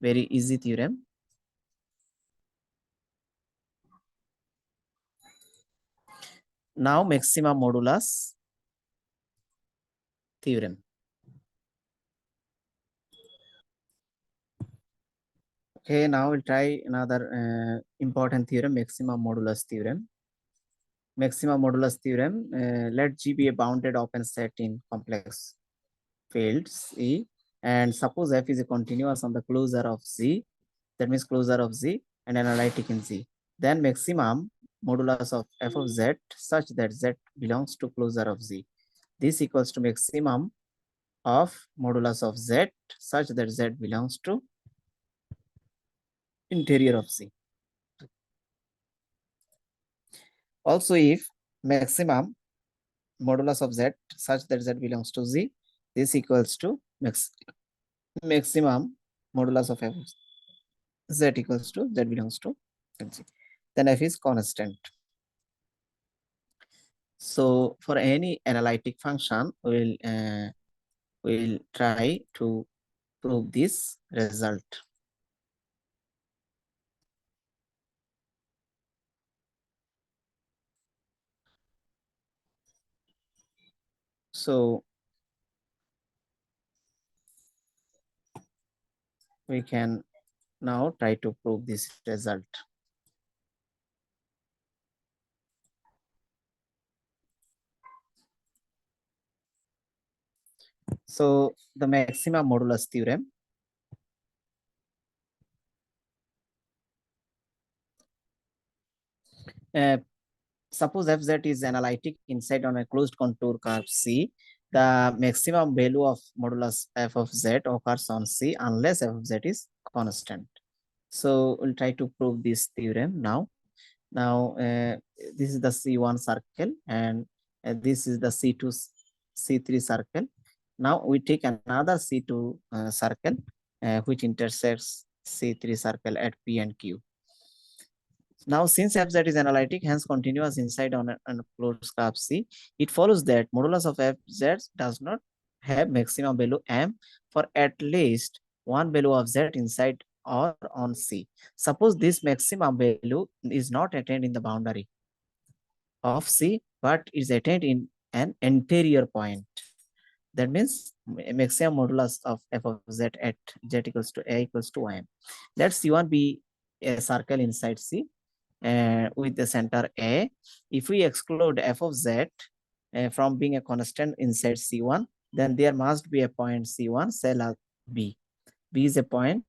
Very easy theorem. Now maximum modulus theorem. Okay, now we'll try another important theorem, maximum modulus theorem. Maximum modulus theorem, let G be a bounded open set in complex fields E, and suppose F is a continuous on the closure of Z, that means closure of Z and analytic in Z. Then maximum modulus of f of Z such that Z belongs to closure of Z. This equals to maximum of modulus of Z such that Z belongs to interior of Z. Also, if maximum modulus of Z such that Z belongs to Z, this equals to maximum modulus of f of Z equals to Z belongs to Z. Then f is constant. So for any analytic function, we'll try to prove this result. So we can now try to prove this result. So the maximum modulus theorem. Suppose fz is analytic inside on a closed contour curve C. The maximum value of modulus f of z occurs on C unless f of z is constant. So we'll try to prove this theorem now. Now this is the C1 circle and this is the C2, C3 circle. Now we take another C2 circle which intersects C3 circle at P and Q. Now, since fz is analytic, hence continuous inside on a closed curve C, it follows that modulus of fz does not have maximum value m for at least one value of z inside or on C. Suppose this maximum value is not attained in the boundary of C, but is attained in an anterior point. That means maximum modulus of f of z at z equals to a equals to m. Let C1 be a circle inside C with the center A. If we exclude f of z from being a constant inside C1, then there must be a point C1 cell B. B is a point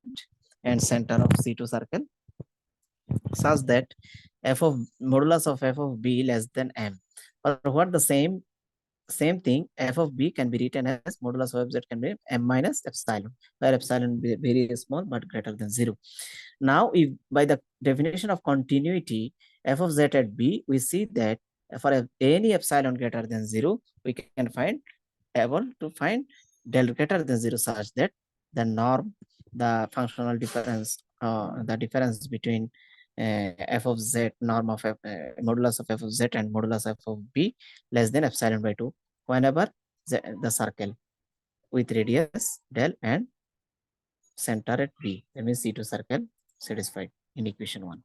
and center of C2 circle such that f of modulus of f of B less than m. Or what the same thing, f of B can be written as modulus of f z can be m minus epsilon, where epsilon be very small but greater than 0. Now, if by the definition of continuity f of z at B, we see that for any epsilon greater than 0, we can able to find del greater than 0 such that the norm, the functional difference, the difference between f of z, norm of f, modulus of f of z and modulus f of B less than epsilon by 2 whenever the circle with radius del and center at B, that means C2 circle satisfied in equation 1.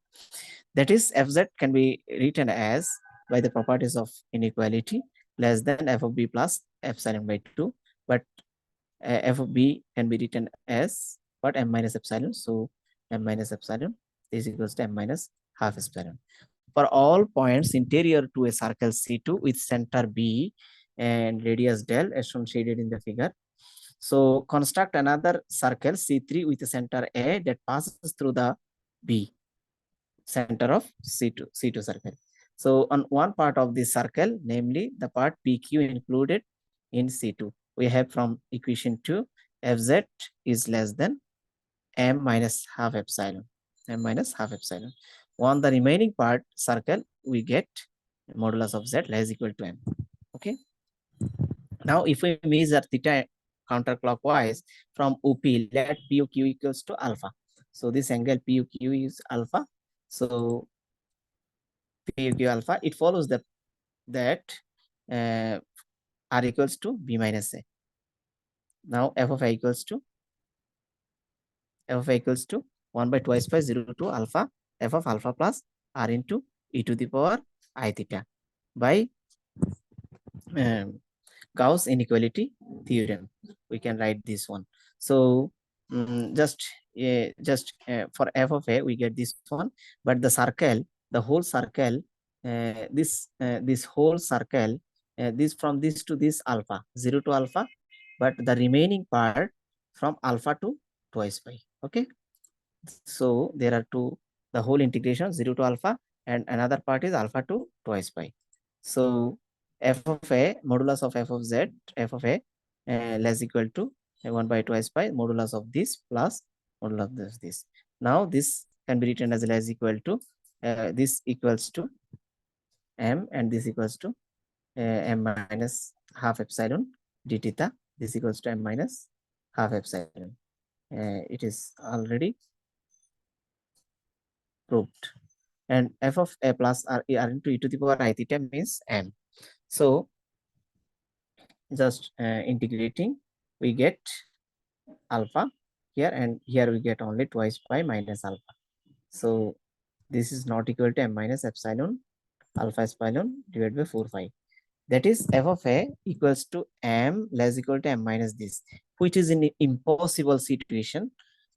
That is, fz can be written as by the properties of inequality less than f of B plus epsilon by 2, but f of B can be written as what m minus epsilon. So m minus epsilon is equals to m minus half epsilon. For all points interior to a circle C2 with center B and radius del as shown shaded in the figure. So construct another circle C3 with a center A that passes through the B, center of C2 circle. So on one part of this circle, namely the part PQ included in C2, we have from equation 2, Fz is less than m minus half epsilon, m minus half epsilon. On the remaining part circle, we get modulus of z less equal to m. Okay. Now, if we measure theta counterclockwise from OP, let POQ equals to alpha. So this angle POQ is alpha. So POQ alpha, it follows that R equals to B minus A. Now f of a equals to 1 by twice by 0 to alpha f of alpha plus R into e to the power I theta by Gauss inequality theorem. We can write this one. So just for f of a, we get this one, but the circle, the whole circle, this whole circle, this from this to this alpha, 0 to alpha, but the remaining part from alpha to twice pi. Okay. So there are two, the whole integration 0 to alpha, and another part is alpha to twice pi. So f of a, modulus of f of z, f of a less equal to 1 by twice pi modulus of this plus modulus of this. Now this can be written as less equal to this equals to m, and this equals to m minus half epsilon d theta. This equals to m minus half epsilon. It is already proved. And f of a plus r into e to the power I theta means m. So just integrating, we get alpha here, and here we get only twice pi minus alpha. So this is not equal to m minus epsilon alpha epsilon divided by 4 pi. That is f of a equals to m less equal to m minus this, which is an impossible situation.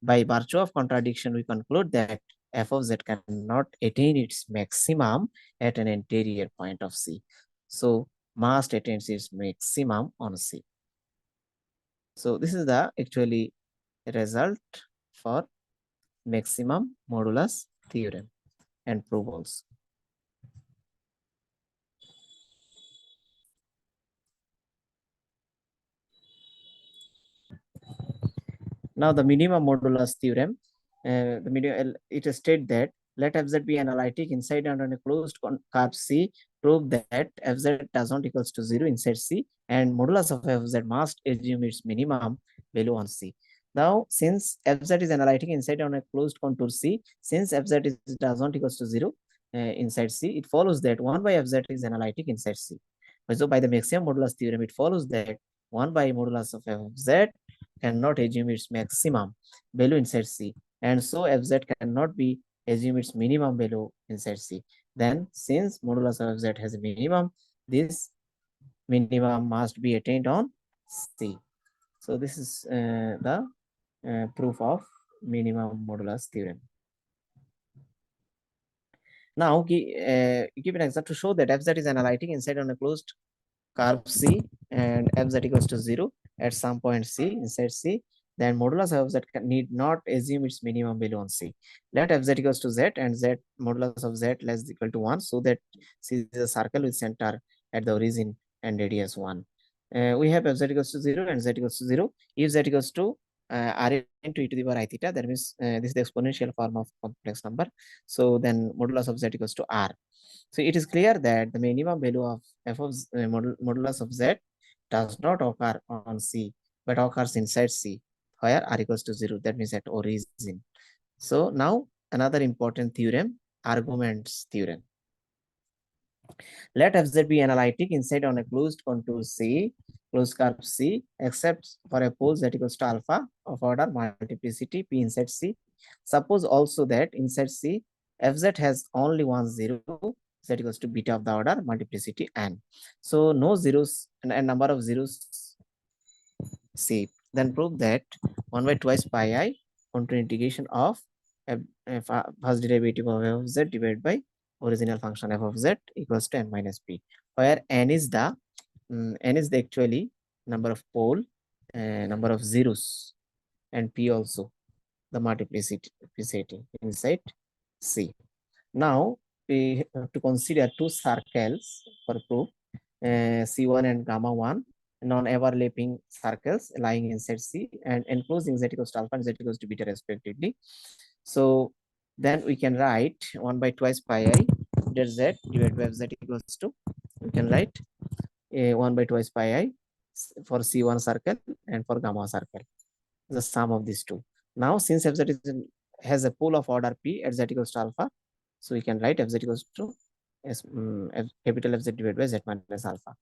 By virtue of contradiction, we conclude that f of z cannot attain its maximum at an interior point of C. So must attains its maximum on C. So this is the actually result for maximum modulus theorem and proof also. Now the minimum modulus theorem, it states that let fz be analytic inside and on a closed curve C. Prove that fz does not equals to 0 inside C, and modulus of fz must assume its minimum value on C. Now, since fz is analytic inside on a closed contour C, since fz does not equals to 0 inside C, it follows that 1 by fz is analytic inside C. So by the maximum modulus theorem, it follows that 1 by modulus of fz cannot assume its maximum value inside C, and so fz cannot be assume its minimum value inside C. Then, since modulus of fz has a minimum, this minimum must be attained on C. So this is the proof of minimum modulus theorem. Now, give an example to show that fz is analytic inside on a closed curve C, and fz equals to 0 at some point C inside C, then modulus of z need not assume its minimum value on C. Let fz equals to z and z modulus of z less equal to 1, so that C is a circle with center at the origin and radius 1. We have fz equals to 0 and z equals to 0. If z equals to r into e to the power I theta, that means this is the exponential form of complex number. So then modulus of z equals to r. So it is clear that the minimum value of f of modulus of z does not occur on C, but occurs inside C, where r equals to 0. That means at origin. So now another important theorem, arguments theorem. Let fz be analytic inside on a closed contour C, closed curve C, except for a pole that equals to alpha of order multiplicity P inside C. Suppose also that inside C, fz has only one zero, z equals to beta of the order multiplicity n. So no zeros and number of zeros C. Then prove that 1 by twice pi I onto integration of first derivative of f of z divided by original function f of z equals to n minus p, where n is the actually number of pole, number of zeros, and p also the multiplicity inside C. Now we have to consider two circles for proof, C1 and gamma 1, non-overlapping circles lying inside C and enclosing z equals to alpha and z equals to beta respectively. So then we can write 1 by twice pi I z divided by fz equals to, we can write 1 by twice pi I for C1 circle and for gamma circle, the sum of these two. Now, since fz has a pole of order p at z equals to alpha, so we can write fz equals to capital Fz divided by z minus alpha.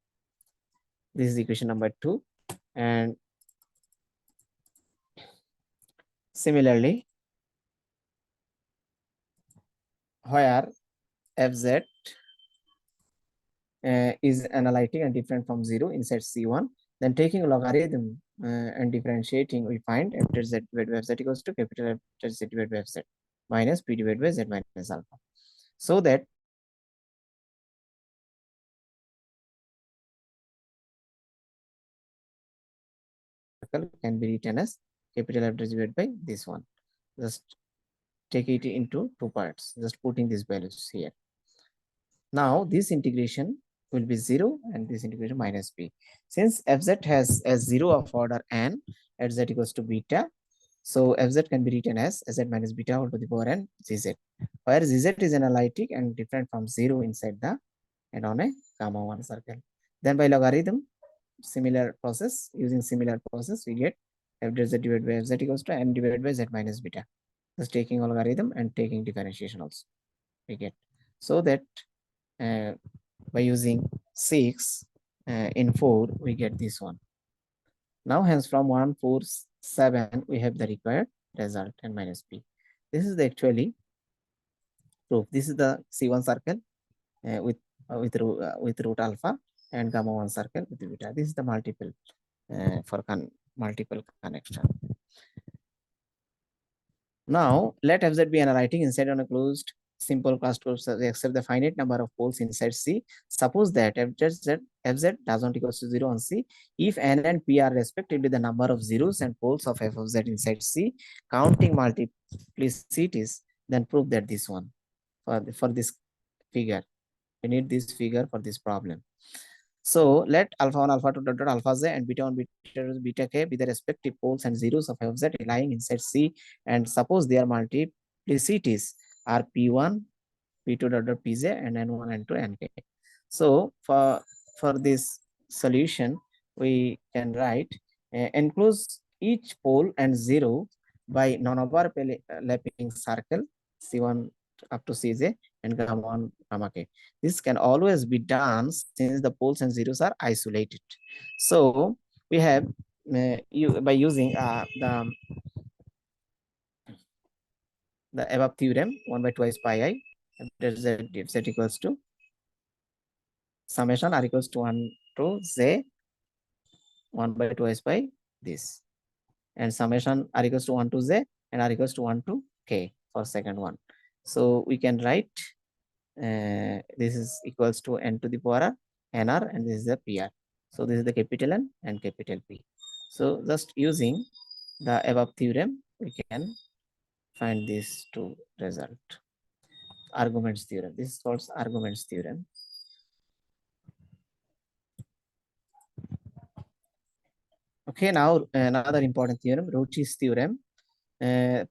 This is equation number 2. And similarly, where fz is analytic and different from 0 inside C1, then taking logarithm and differentiating, we find after z divided by fz equals to capital after z divided by fz minus p divided by z minus alpha. So that can be written as capital F divided by this one. Just take it into two parts, just putting these values here. Now this integration will be 0 and this integration minus p. Since fz has a 0 of order n at z equals to beta, so fz can be written as z minus beta whole to the power n gz, where gz is analytic and different from 0 inside the and on a gamma 1 circle. Then by logarithm, similar process, using similar process, we get f z divided by fz equals to n divided by z minus beta. Just taking logarithm and taking differentiation also, we get. So that by using 6 in 4, we get this one. Now, hence from 1, 4, 7, we have the required result and minus p. This is the actually proof. This is the C1 circle with root alpha and gamma 1 circle with beta. This is the multiple for multiple connection. Now, let fz be analytic inside on a closed simple class group except the finite number of poles inside C. Suppose that fz does not equal to 0 on C if n and p are respectively the number of zeros and poles of f of z inside C, counting multiplicities, then prove that this one for this figure. We need this figure for this problem. So let alpha 1, alpha 2, dot alpha z and beta 1, beta k be the respective poles and zeros of f of z lying inside C, and suppose their multiplicities are p1, p2 dot pz and n1, n2, nk. So for this solution, we can write enclose each pole and zero by non-overlapping circle C1 up to Cj and gamma 1, gamma k. This can always be done since the poles and zeros are isolated. So we have by using the above theorem 1 by twice pi I z equals to summation r equals to 1 to z 1 by twice by this, and summation r equals to 1 to z and r equals to 1 to k for second one. So we can write this is equals to n to the power nr and this is the pr. So this is the capital N and capital P. So just using the above theorem, we can find these two result. Arguments theorem. This is called arguments theorem. Okay, now another important theorem, Rouche's theorem. There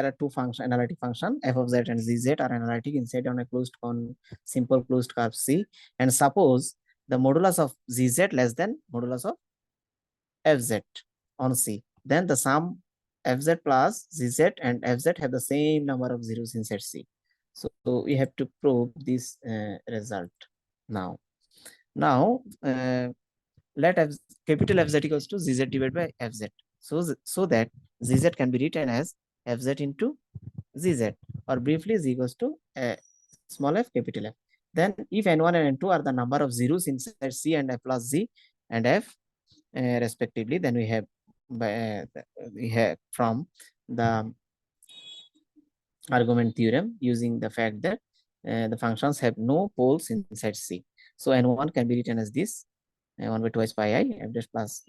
are two analytic function f of z and zz are analytic inside on a simple closed curve C, and suppose the modulus of zz less than modulus of fz on C, then the sum fz plus zz and fz have the same number of zeros inside C. So we have to prove this result now. Now let capital Fz equals to zz divided by fz. So that zz can be written as fz into zz, or briefly z equals to small f capital F. Then if n1 and n2 are the number of zeros inside C and f plus z and f respectively, then we have from the argument theorem using the fact that the functions have no poles inside C. So n1 can be written as this 1 by twice pi I f dash plus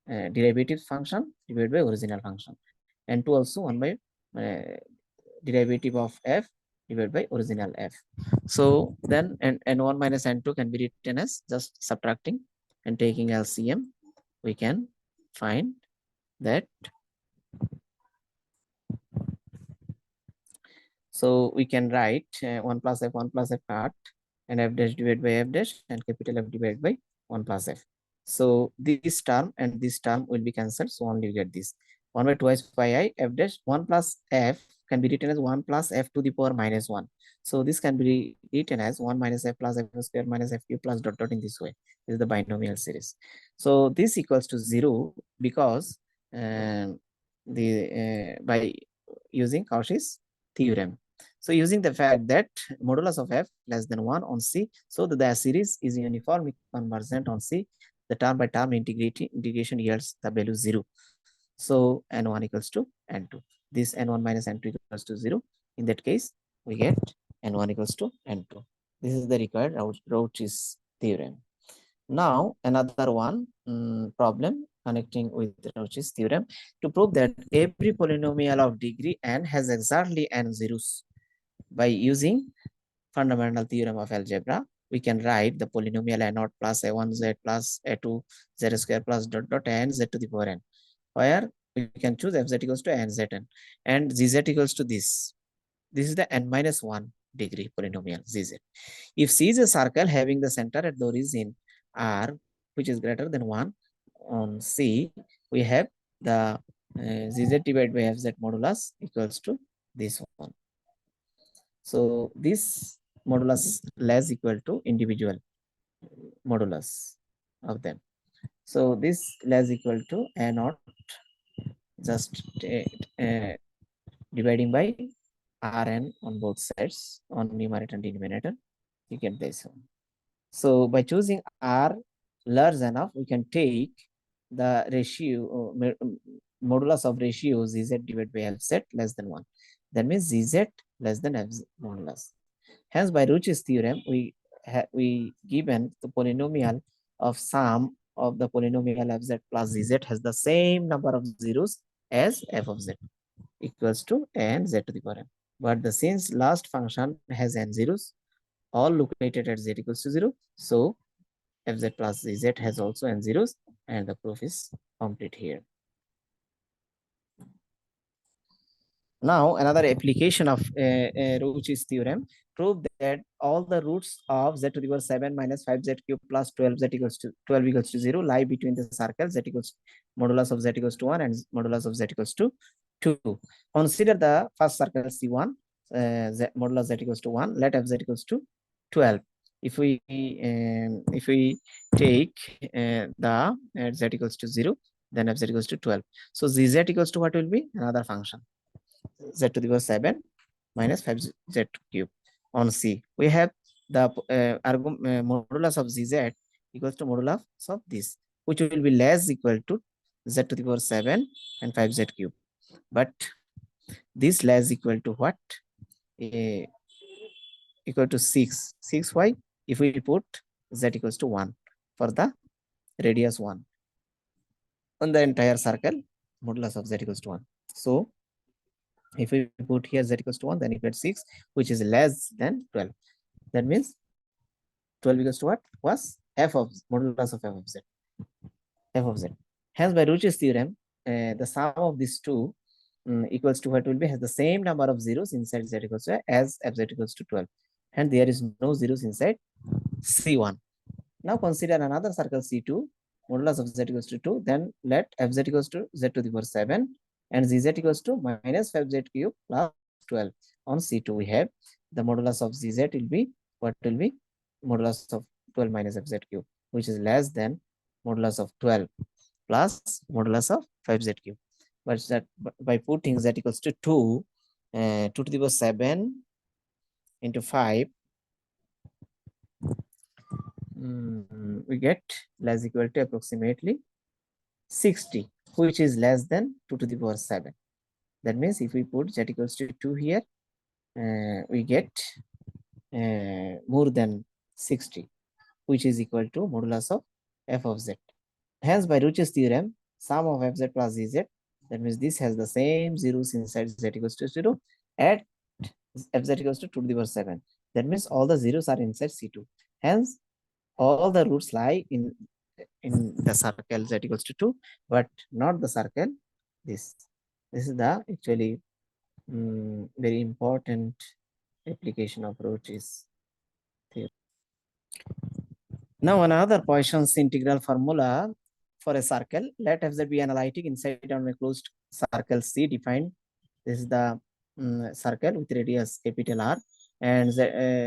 derivative function divided by original function, and 2 also 1 by derivative of f divided by original f. So then n1 minus n2 can be written as just subtracting and taking LCM. We can find that. So we can write 1 plus f cut, and f dash divided by f dash, and capital F divided by 1 plus f. So this term and this term will be cancelled. So only you get this 1 by twice pi I f dash 1 plus f can be written as 1 plus f to the power minus 1. So this can be written as 1 minus f plus f square minus f cube plus dot dot in this way. This is the binomial series. So this equals to 0 because by using Cauchy's theorem. So using the fact that modulus of f less than 1 on C, so that the series is uniformly convergent on C, the term by term integration yields the value 0. So n1 equals to n2. This n1 minus n2 equals to 0. In that case, we get n1 equals to n2. This is the required Rouche's theorem. Now another one problem connecting with Rouche's theorem to prove that every polynomial of degree n has exactly n zeros. By using fundamental theorem of algebra, we can write the polynomial n0 plus a1 z plus a2 z square plus dot dot n z to the power n, where we can choose fz equals to nzn and zz equals to this. This is the n minus 1 degree polynomial zz. If C is a circle having the center at the origin R, which is greater than 1 on C, we have the zz divided by fz modulus equals to this one. So this modulus less equal to individual modulus of them. So this less equal to a naught, just dividing by Rn on both sides on numerator and denominator, you get this one. So by choosing R large enough, we can take the ratio modulus of ratio zz divided by fz less than 1. That means zz less than fz modulus. Hence, by Rouche's theorem, we given the polynomial of sum of the polynomial fz plus zz has the same number of zeros as f of z equals to n z to the power n. But the since last function has n zeros, all located at z equals to 0, so fz plus zz has also n zeros, and the proof is complete here. Now, another application of Rouche's theorem prove that all the roots of z to the power 7 minus 5z cube plus 12z equals to 12 equals to 0 lie between the circles z equals modulus of z equals to 1 and modulus of z equals to 2. Consider the first circle C1, modulus z equals to 1, let fz equals to 12. If we take the z equals to 0, then fz equals to 12. So zz equals to what will be? Another function, z to the power 7 minus 5z cube on C. We have the modulus of zz equals to modulus of this, which will be less equal to z to the power 7 and 5z cube. But this less equal to what? Equal to 6. 6 why? If we put z equals to 1 for the radius 1 on the entire circle, modulus of z equals to 1. So if we put here z equals to 1, then you get 6, which is less than 12. That means 12 equals to what? Was f of modulus of f of z. F of z. Hence, by Rouche's theorem, the sum of these two equals to what will be has the same number of zeros inside z equals to as fz equals to 12. And there is no zeros inside C1. Now consider another circle C2, modulus of z equals to 2, then let fz equals to z to the power 7 and zz equals to minus 5z cube plus 12. On C2 we have the modulus of zz will be, what will be? Modulus of 12 minus fz cube, which is less than modulus of 12 plus modulus of 5z cube. But that by putting z equals to 2, 2 to the power 7 into 5, we get less equal to approximately 60, which is less than 2 to the power 7. That means if we put z equals to 2 here, we get more than 60, which is equal to modulus of f of z. Hence, by Rouche's theorem, sum of fz plus zz, that means this has the same zeros inside z equals to 0 at fz equals to 2 to the power 7. That means all the zeros are inside C2. Hence, all the roots lie in the circle z equals to 2, but not the circle this. This is the actually very important application of Rouche's theorem. Now another Poisson's integral formula for a circle. Let fz be analytic inside on a closed circle C defined. This is the circle with radius capital R, and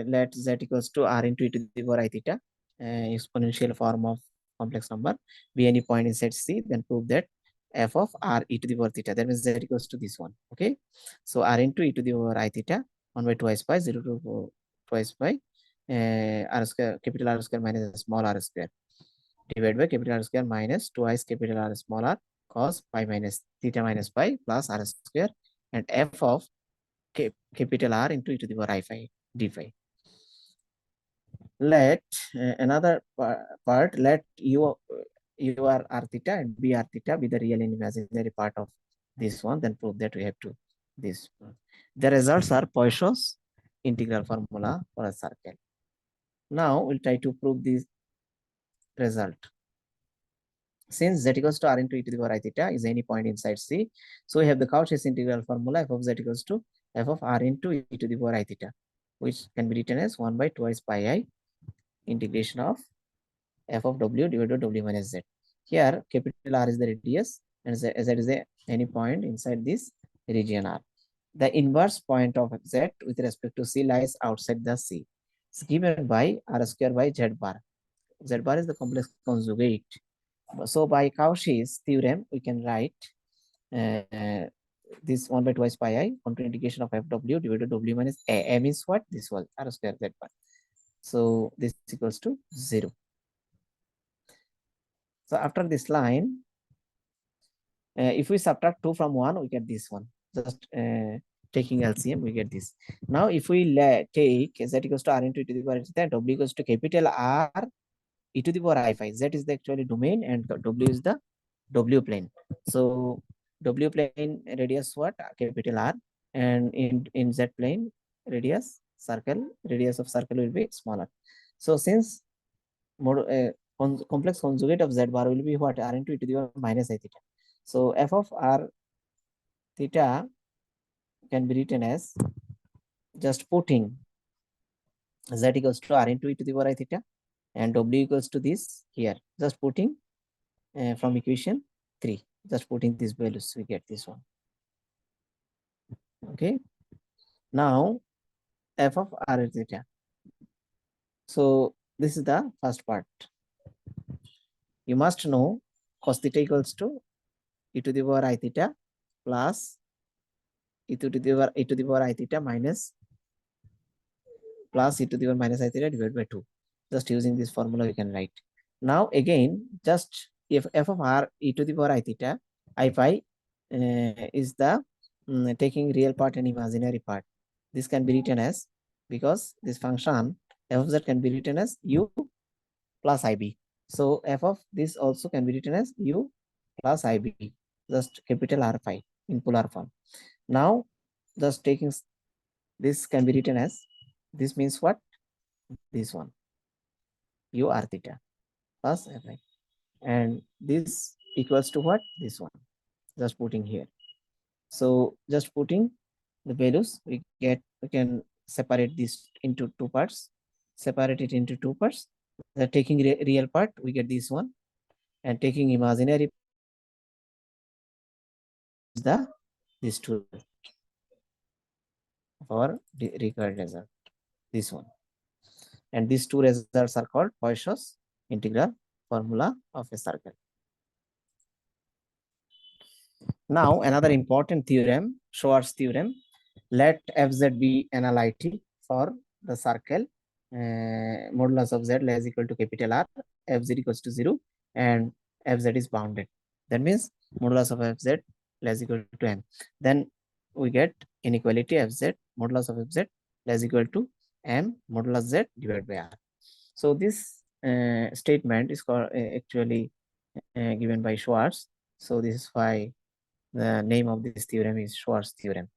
let z equals to r into e to the power I theta, exponential form of complex number, be any point inside C. Then prove that f of r e to the power theta, that means z equals to this one. Okay, so r into e to the power I theta 1 by 2 pi 0 to 4 twice by r square capital R square minus small r square divided by capital R square minus 2 capital R small r cos pi minus theta minus pi plus r square, and f of capital R into e to the power I phi d phi. Let another part, let u r r theta and b r theta be the real and imaginary part of this one. Then prove that we have to this one. The results are Poisson's integral formula for a circle. Now we'll try to prove this result. Since z equals to r into e to the power I theta is any point inside C, so we have the Cauchy's integral formula f of z equals to f of r into e to the power I theta, which can be written as 1 by 2 pi I integration of f of w divided by w minus z. Here capital R is the radius and z is any point inside this region R. The inverse point of z with respect to C lies outside the C. It's given by r square by z bar. Z bar is the complex conjugate. So by Cauchy's theorem, we can write this 1 by 2 pi I onto integration of fw divided by w minus a. M is what? This was r square z bar. So this equals to 0. So after this line, if we subtract 2 from 1, we get this one. Just taking LCM, we get this. Now if we take z equals to r into e to the power theta, w equals to capital R e to the power I phi. Z is the actually domain and w is the w plane. So w plane radius what? Capital R, and in z plane radius of circle will be smaller. So since complex conjugate of z bar will be what? R into e to the power minus I theta. So f of r theta can be written as just putting z equals to r into e to the power I theta and w equals to this here. Just putting from equation 3. Just putting these values, we get this one. Okay. Now f of r theta. So this is the first part. You must know cos theta equals to e to the power I theta plus e to the power I theta minus plus e to the power minus I theta divided by 2. Just using this formula we can write. Now again, just if f of r e to the power I theta I phi is the taking real part and imaginary part. This can be written as, because this function f of z can be written as u plus ib. So f of this also can be written as u plus ib, just capital R phi in polar form. Now just taking this can be written as, this means what? This one, u r theta plus fi, and this equals to what? This one. Just putting here. So just putting the values, we can separate this into two parts. Separate it into two parts. The taking real part, we get this one, and taking imaginary is the this two for the required result. This one, and these two results are called Poisson's integral formula of a circle. Now another important theorem, Schwarz theorem. Let fz be analytic for the circle modulus of z less equal to capital R, fz equals to 0, and fz is bounded. That means modulus of fz less equal to m. Then we get inequality fz modulus of fz less equal to m modulus z divided by r. So this statement is called actually given by Schwarz. So this is why the name of this theorem is Schwarz theorem.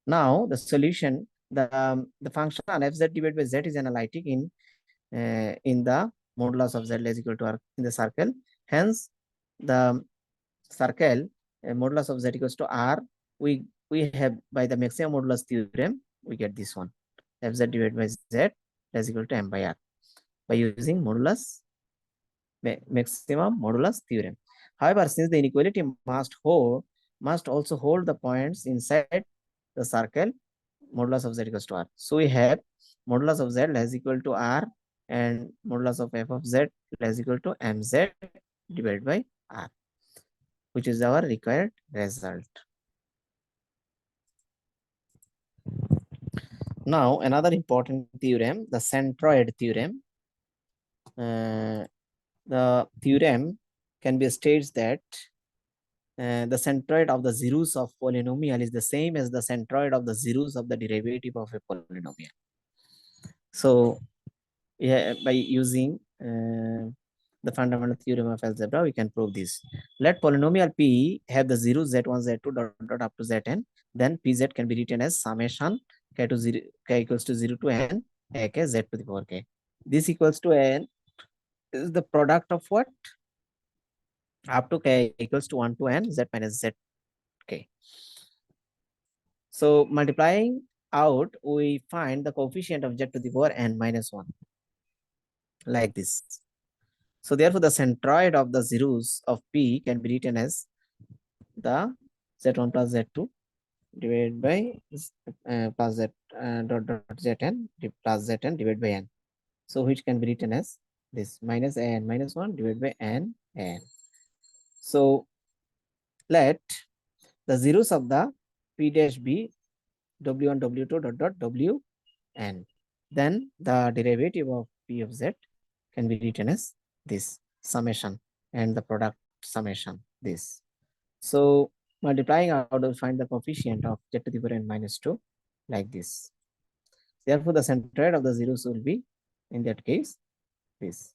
Now the solution, the function fz divided by z is analytic in the modulus of z less equal to r in the circle. Hence the circle modulus of z equals to r, we we have by the maximum modulus theorem, we get this one. Fz divided by z is equal to m by r by using modulus maximum modulus theorem. However, since the inequality must also hold the points inside the circle, modulus of z equals to r. So we have modulus of z is equal to r and modulus of f of z is equal to mz divided by r, which is our required result. Now, another important theorem, the centroid theorem. The theorem can be states that the centroid of the zeros of polynomial is the same as the centroid of the zeros of the derivative of a polynomial. So, yeah, by using the fundamental theorem of algebra, we can prove this. Let polynomial p have the zeros z1, z2 dot, dot up to zn. Then pz can be written as summation k to 0, k equals to 0 to n a k z to the power k. This equals to n is the product of what? Up to k equals to 1 to n z minus z k. So multiplying out, we find the coefficient of z to the power n minus 1 like this. So therefore, the centroid of the zeros of p can be written as the z1 plus z2 divided by plus z dot dot zn plus zn divided by n. So which can be written as this minus n minus 1 divided by n. So let the zeros of the p dash be w1 w2 dot dot wn. Then the derivative of p of z can be written as this summation and the product summation this. So multiplying out, we'll find the coefficient of z to the power n minus 2 like this. Therefore, the centroid of the zeros will be, in that case, this.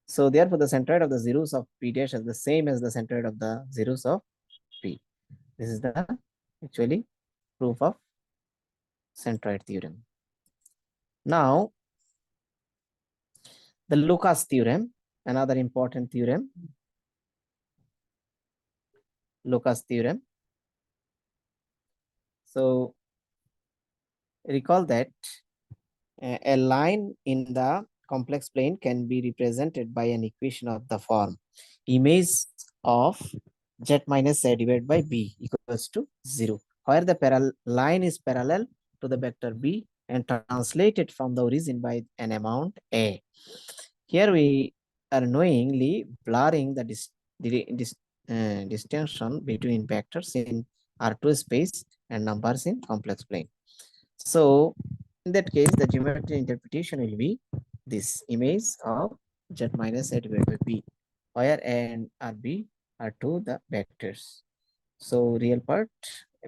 So therefore, the centroid of the zeros of p dash is the same as the centroid of the zeros of p. This is the actually proof of centroid theorem. Now, the Lucas theorem, another important theorem. Lucas theorem. So recall that a line in the complex plane can be represented by an equation of the form image of z minus a divided by b equals to 0, where the line is parallel to the vector b and translated from the origin by an amount a. Here we are knowingly blurring the distinction between vectors in R2 space and numbers in complex plane. So in that case, the geometry interpretation will be this image of z minus a divided by b, where a and rb are two the vectors. So real part,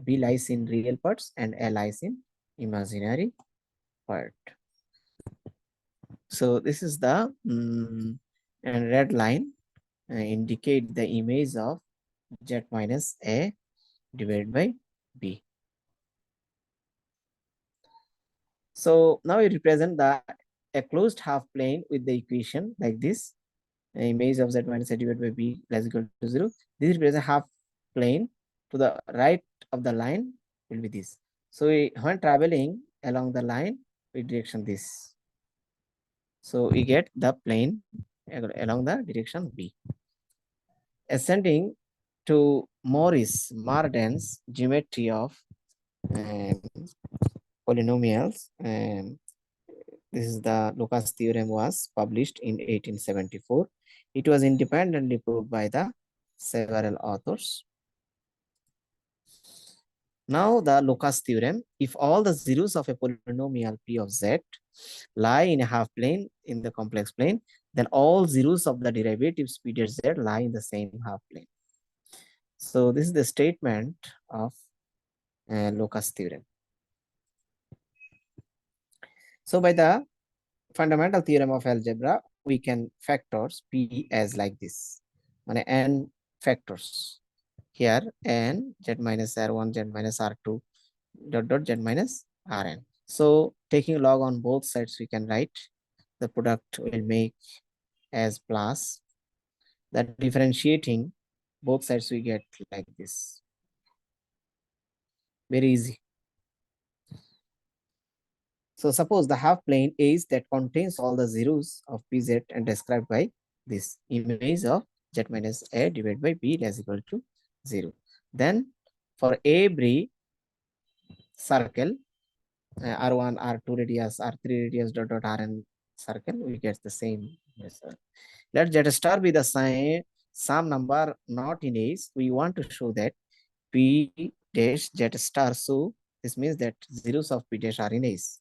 b lies in real parts and a lies in imaginary part. So this is the and red line indicate the image of z minus a divided by b. So now we represent a closed half plane with the equation like this. Image of z minus a divided by b is equal to 0. This represents a half plane. To the right of the line will be this. So when traveling along the line, we direction this. So we get the plane along the direction b. Ascending to Maurice Marden's geometry of polynomials, this is the Lucas theorem was published in 1874. It was independently proved by the several authors. Now the Lucas theorem, if all the zeros of a polynomial p of z lie in a half plane in the complex plane, then all zeros of the derivatives p dash z lie in the same half plane. So this is the statement of Lucas theorem. So by the fundamental theorem of algebra, we can factors p as like this. N factors. Here n z minus r1, z minus r2, dot dot z minus rn. So taking log on both sides, we can write the product will make as plus. That differentiating both sides, we get like this. Very easy. So suppose the half plane is that contains all the zeros of Pz and described by this image of z minus a divided by b is equal to 0. Then for every circle, R1, R2 radius, R3 radius, dot dot Rn circle, we get the same result. Let z star be the same number not in A's. We want to show that P dash z star. So this means that zeros of P dash are in A's.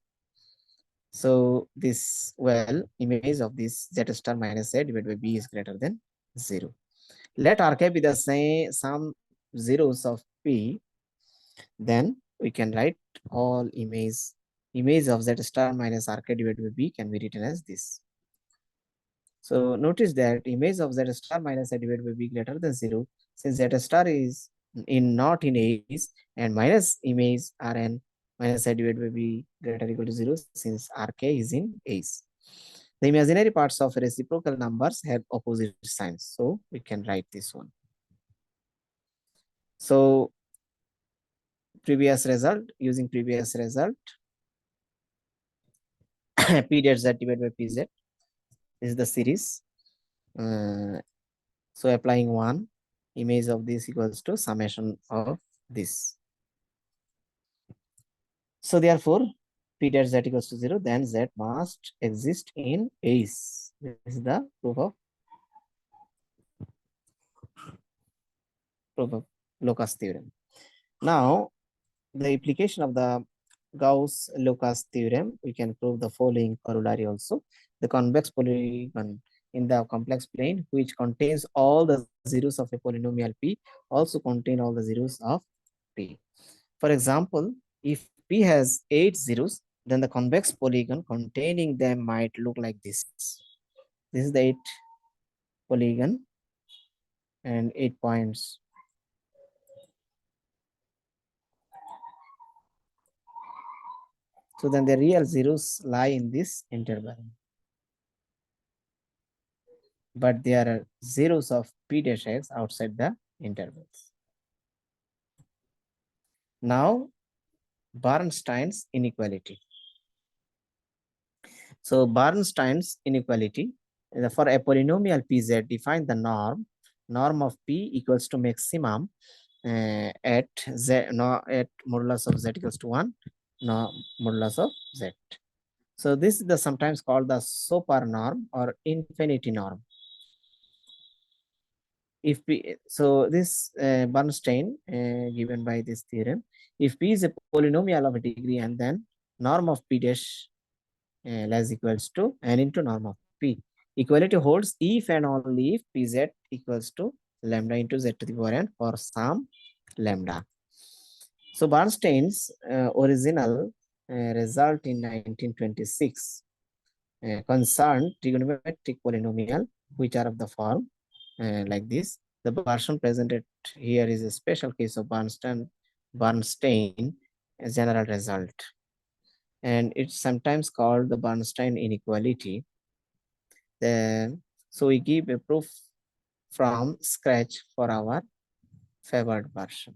So this, well, image of this z star minus a divided by b is greater than 0. Let Rk be the same some zeros of P, then we can write all image of z star minus Rk divided by b can be written as this. So notice that image of z star minus a divided by b greater than 0, since z star is in not in A's, and minus image Rn minus a divided by b greater or equal to 0 since Rk is in A's. The imaginary parts of reciprocal numbers have opposite signs, so we can write this one. So previous result, using previous result, p dash z divided by pz is the series. So applying 1, image of this equals to summation of this. So therefore, p dash z equals to 0, then z must exist in A's. This is the proof of Lucas theorem. Now, the application of the Gauss-Lucas theorem, we can prove the following corollary also. The convex polygon in the complex plane, which contains all the zeros of a polynomial P, also contain all the zeros of P. For example, if P has 8 zeros, then the convex polygon containing them might look like this. This is the 8 polygon and 8 points. So then the real zeros lie in this interval. But there are zeros of P dash x outside the intervals. Now, Bernstein's inequality. So Bernstein's inequality, for a polynomial Pz, define the norm of P equals to maximum at z, no, at modulus of z equals to 1, no, modulus of z. So this is the sometimes called the super norm or infinity norm. If P, so this Bernstein given by this theorem, if P is a polynomial of a degree and then norm of P dash less equals to n into norm of P. Equality holds if and only if Pz equals to lambda into z to the power n for some lambda. So Bernstein's original result in 1926 concerned trigonometric polynomial which are of the form like this. The version presented here is a special case of Bernstein general result. And it's sometimes called the Bernstein inequality. So we give a proof from scratch for our favored version.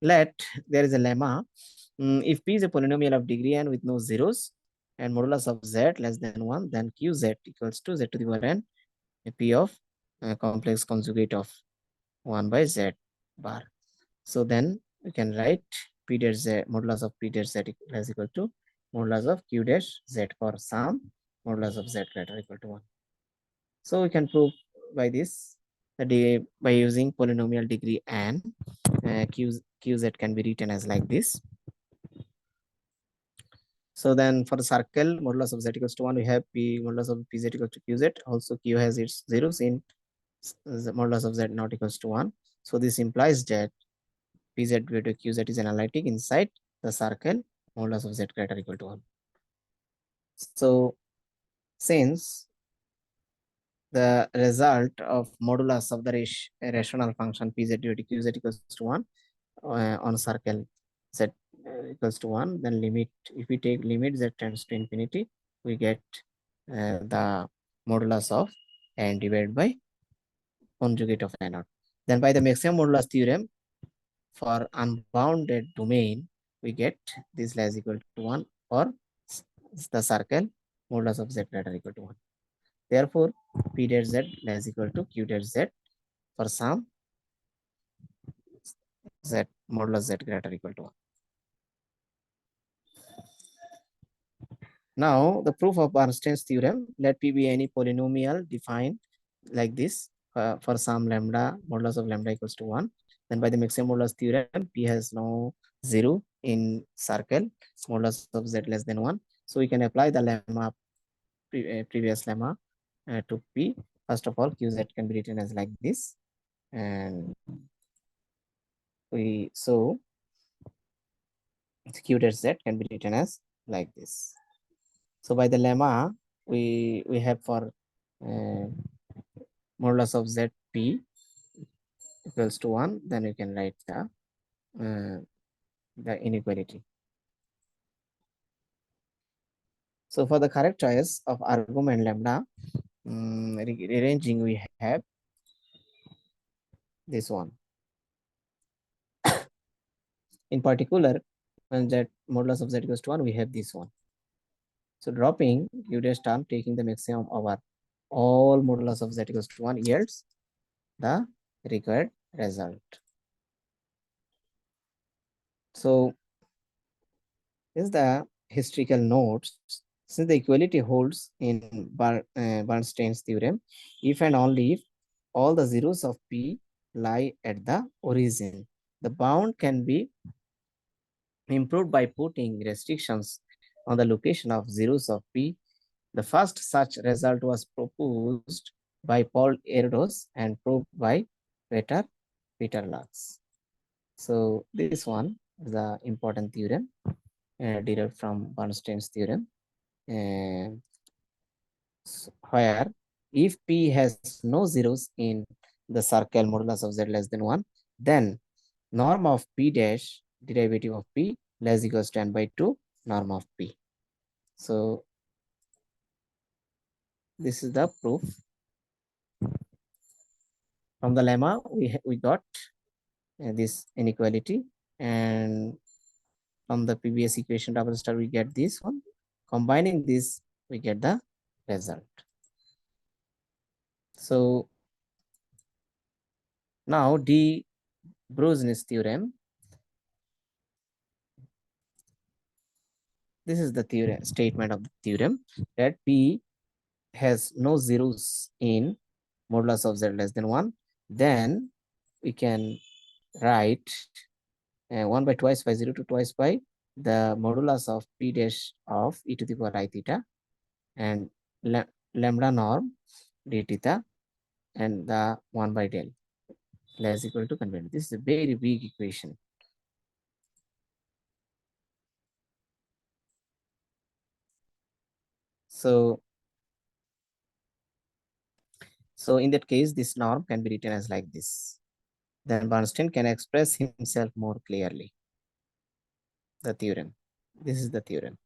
Let there is a lemma. If P is a polynomial of degree n with no zeros and modulus of z less than 1, then Qz equals to z to the power n, a P of complex conjugate of 1 by z bar. So then we can write P dash z, modulus of P dash z is equal to modulus of Q dash z for some modulus of z greater or equal to 1. So we can prove by this that by using polynomial degree n, Qz can be written as like this. So then for the circle, modulus of z equals to 1, we have P modulus of Pz equals to Qz. Also Q has its zeros in the modulus of z not equals to 1. So this implies that Pz greater to Qz is analytic inside the circle modulus of z greater or equal to 1. So since the result of modulus of the rational function Pz due to Qz equals to 1 on circle z equals to 1, then limit, if we take limit z tends to infinity, we get the modulus of n divided by conjugate of n naught. Then by the maximum modulus theorem for unbounded domain, we get this less equal to 1 for the circle modulus of z greater equal to 1. Therefore, p dash z less equal to q dash z for some z modulus z greater equal to 1. Now, the proof of Bernstein's theorem, let p be any polynomial defined like this for some lambda modulus of lambda equals to 1. Then by the maximum modulus theorem, p has no 0 in circle modulus of z less than 1. So we can apply the lemma, previous lemma to p. First of all, qz can be written as like this. And so q dash z can be written as like this. So by the lemma, we have for modulus of z p equals to 1, then you can write the inequality. So for the correct choice of argument lambda, rearranging, we have this one. In particular, when z modulus of z equals to 1, we have this one. So dropping u dash term, taking the maximum over all modulus of z equals to 1 yields the required result. So this is the historical notes. Since the equality holds in Bernstein's theorem, if and only if all the zeros of P lie at the origin, the bound can be improved by putting restrictions on the location of zeros of P. The first such result was proposed by Paul Erdos and proved by Peter Lux. So this one is the important theorem derived from Bernstein's theorem, where if P has no zeros in the circle modulus of z less than 1, then norm of P dash derivative of P less equals to n by 2 norm of P. So this is the proof. From the lemma, we got this inequality, and from the previous equation double star, we get this one. Combining this, we get the result. So now de Brognie's theorem. This is the theorem statement of the theorem that P has no zeros in modulus of z less than 1. Then we can write 1 by twice by 0 to twice by the modulus of P dash of e to the power I theta and lambda norm d theta and the 1 by del less equal to convenient. This is a very big equation. So in that case, this norm can be written as like this. Then Bernstein can express himself more clearly. The theorem. This is the theorem.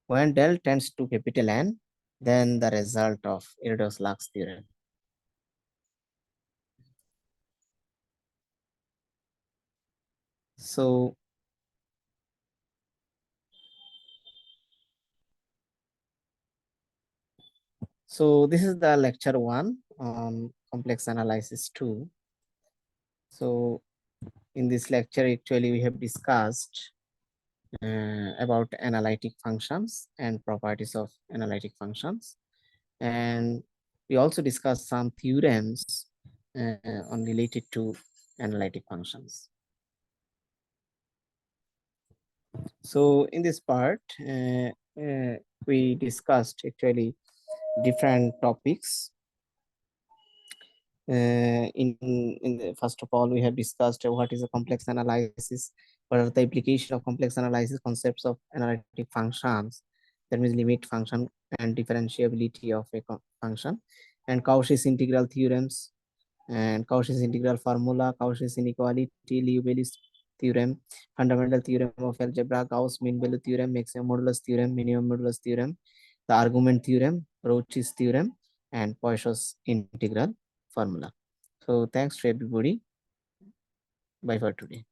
When del tends to capital N, then the result of Erdos-Lux theorem. So this is the lecture 1 on complex analysis 2. So in this lecture, actually, we have discussed about analytic functions and properties of analytic functions. And we also discussed some theorems on related to analytic functions. So in this part, we discussed actually different topics. First of all, we have discussed what is a complex analysis, what are the implication of complex analysis, concepts of analytic functions, that means limit function and differentiability of a function, and Cauchy's integral theorems, and Cauchy's integral formula, Cauchy's inequality, Liouville's theorem, fundamental theorem of algebra, Gauss mean value theorem, maximum modulus theorem, minimum modulus theorem, the argument theorem, Rouche's theorem, and Poisson's integral formula. So thanks to everybody. Bye for today.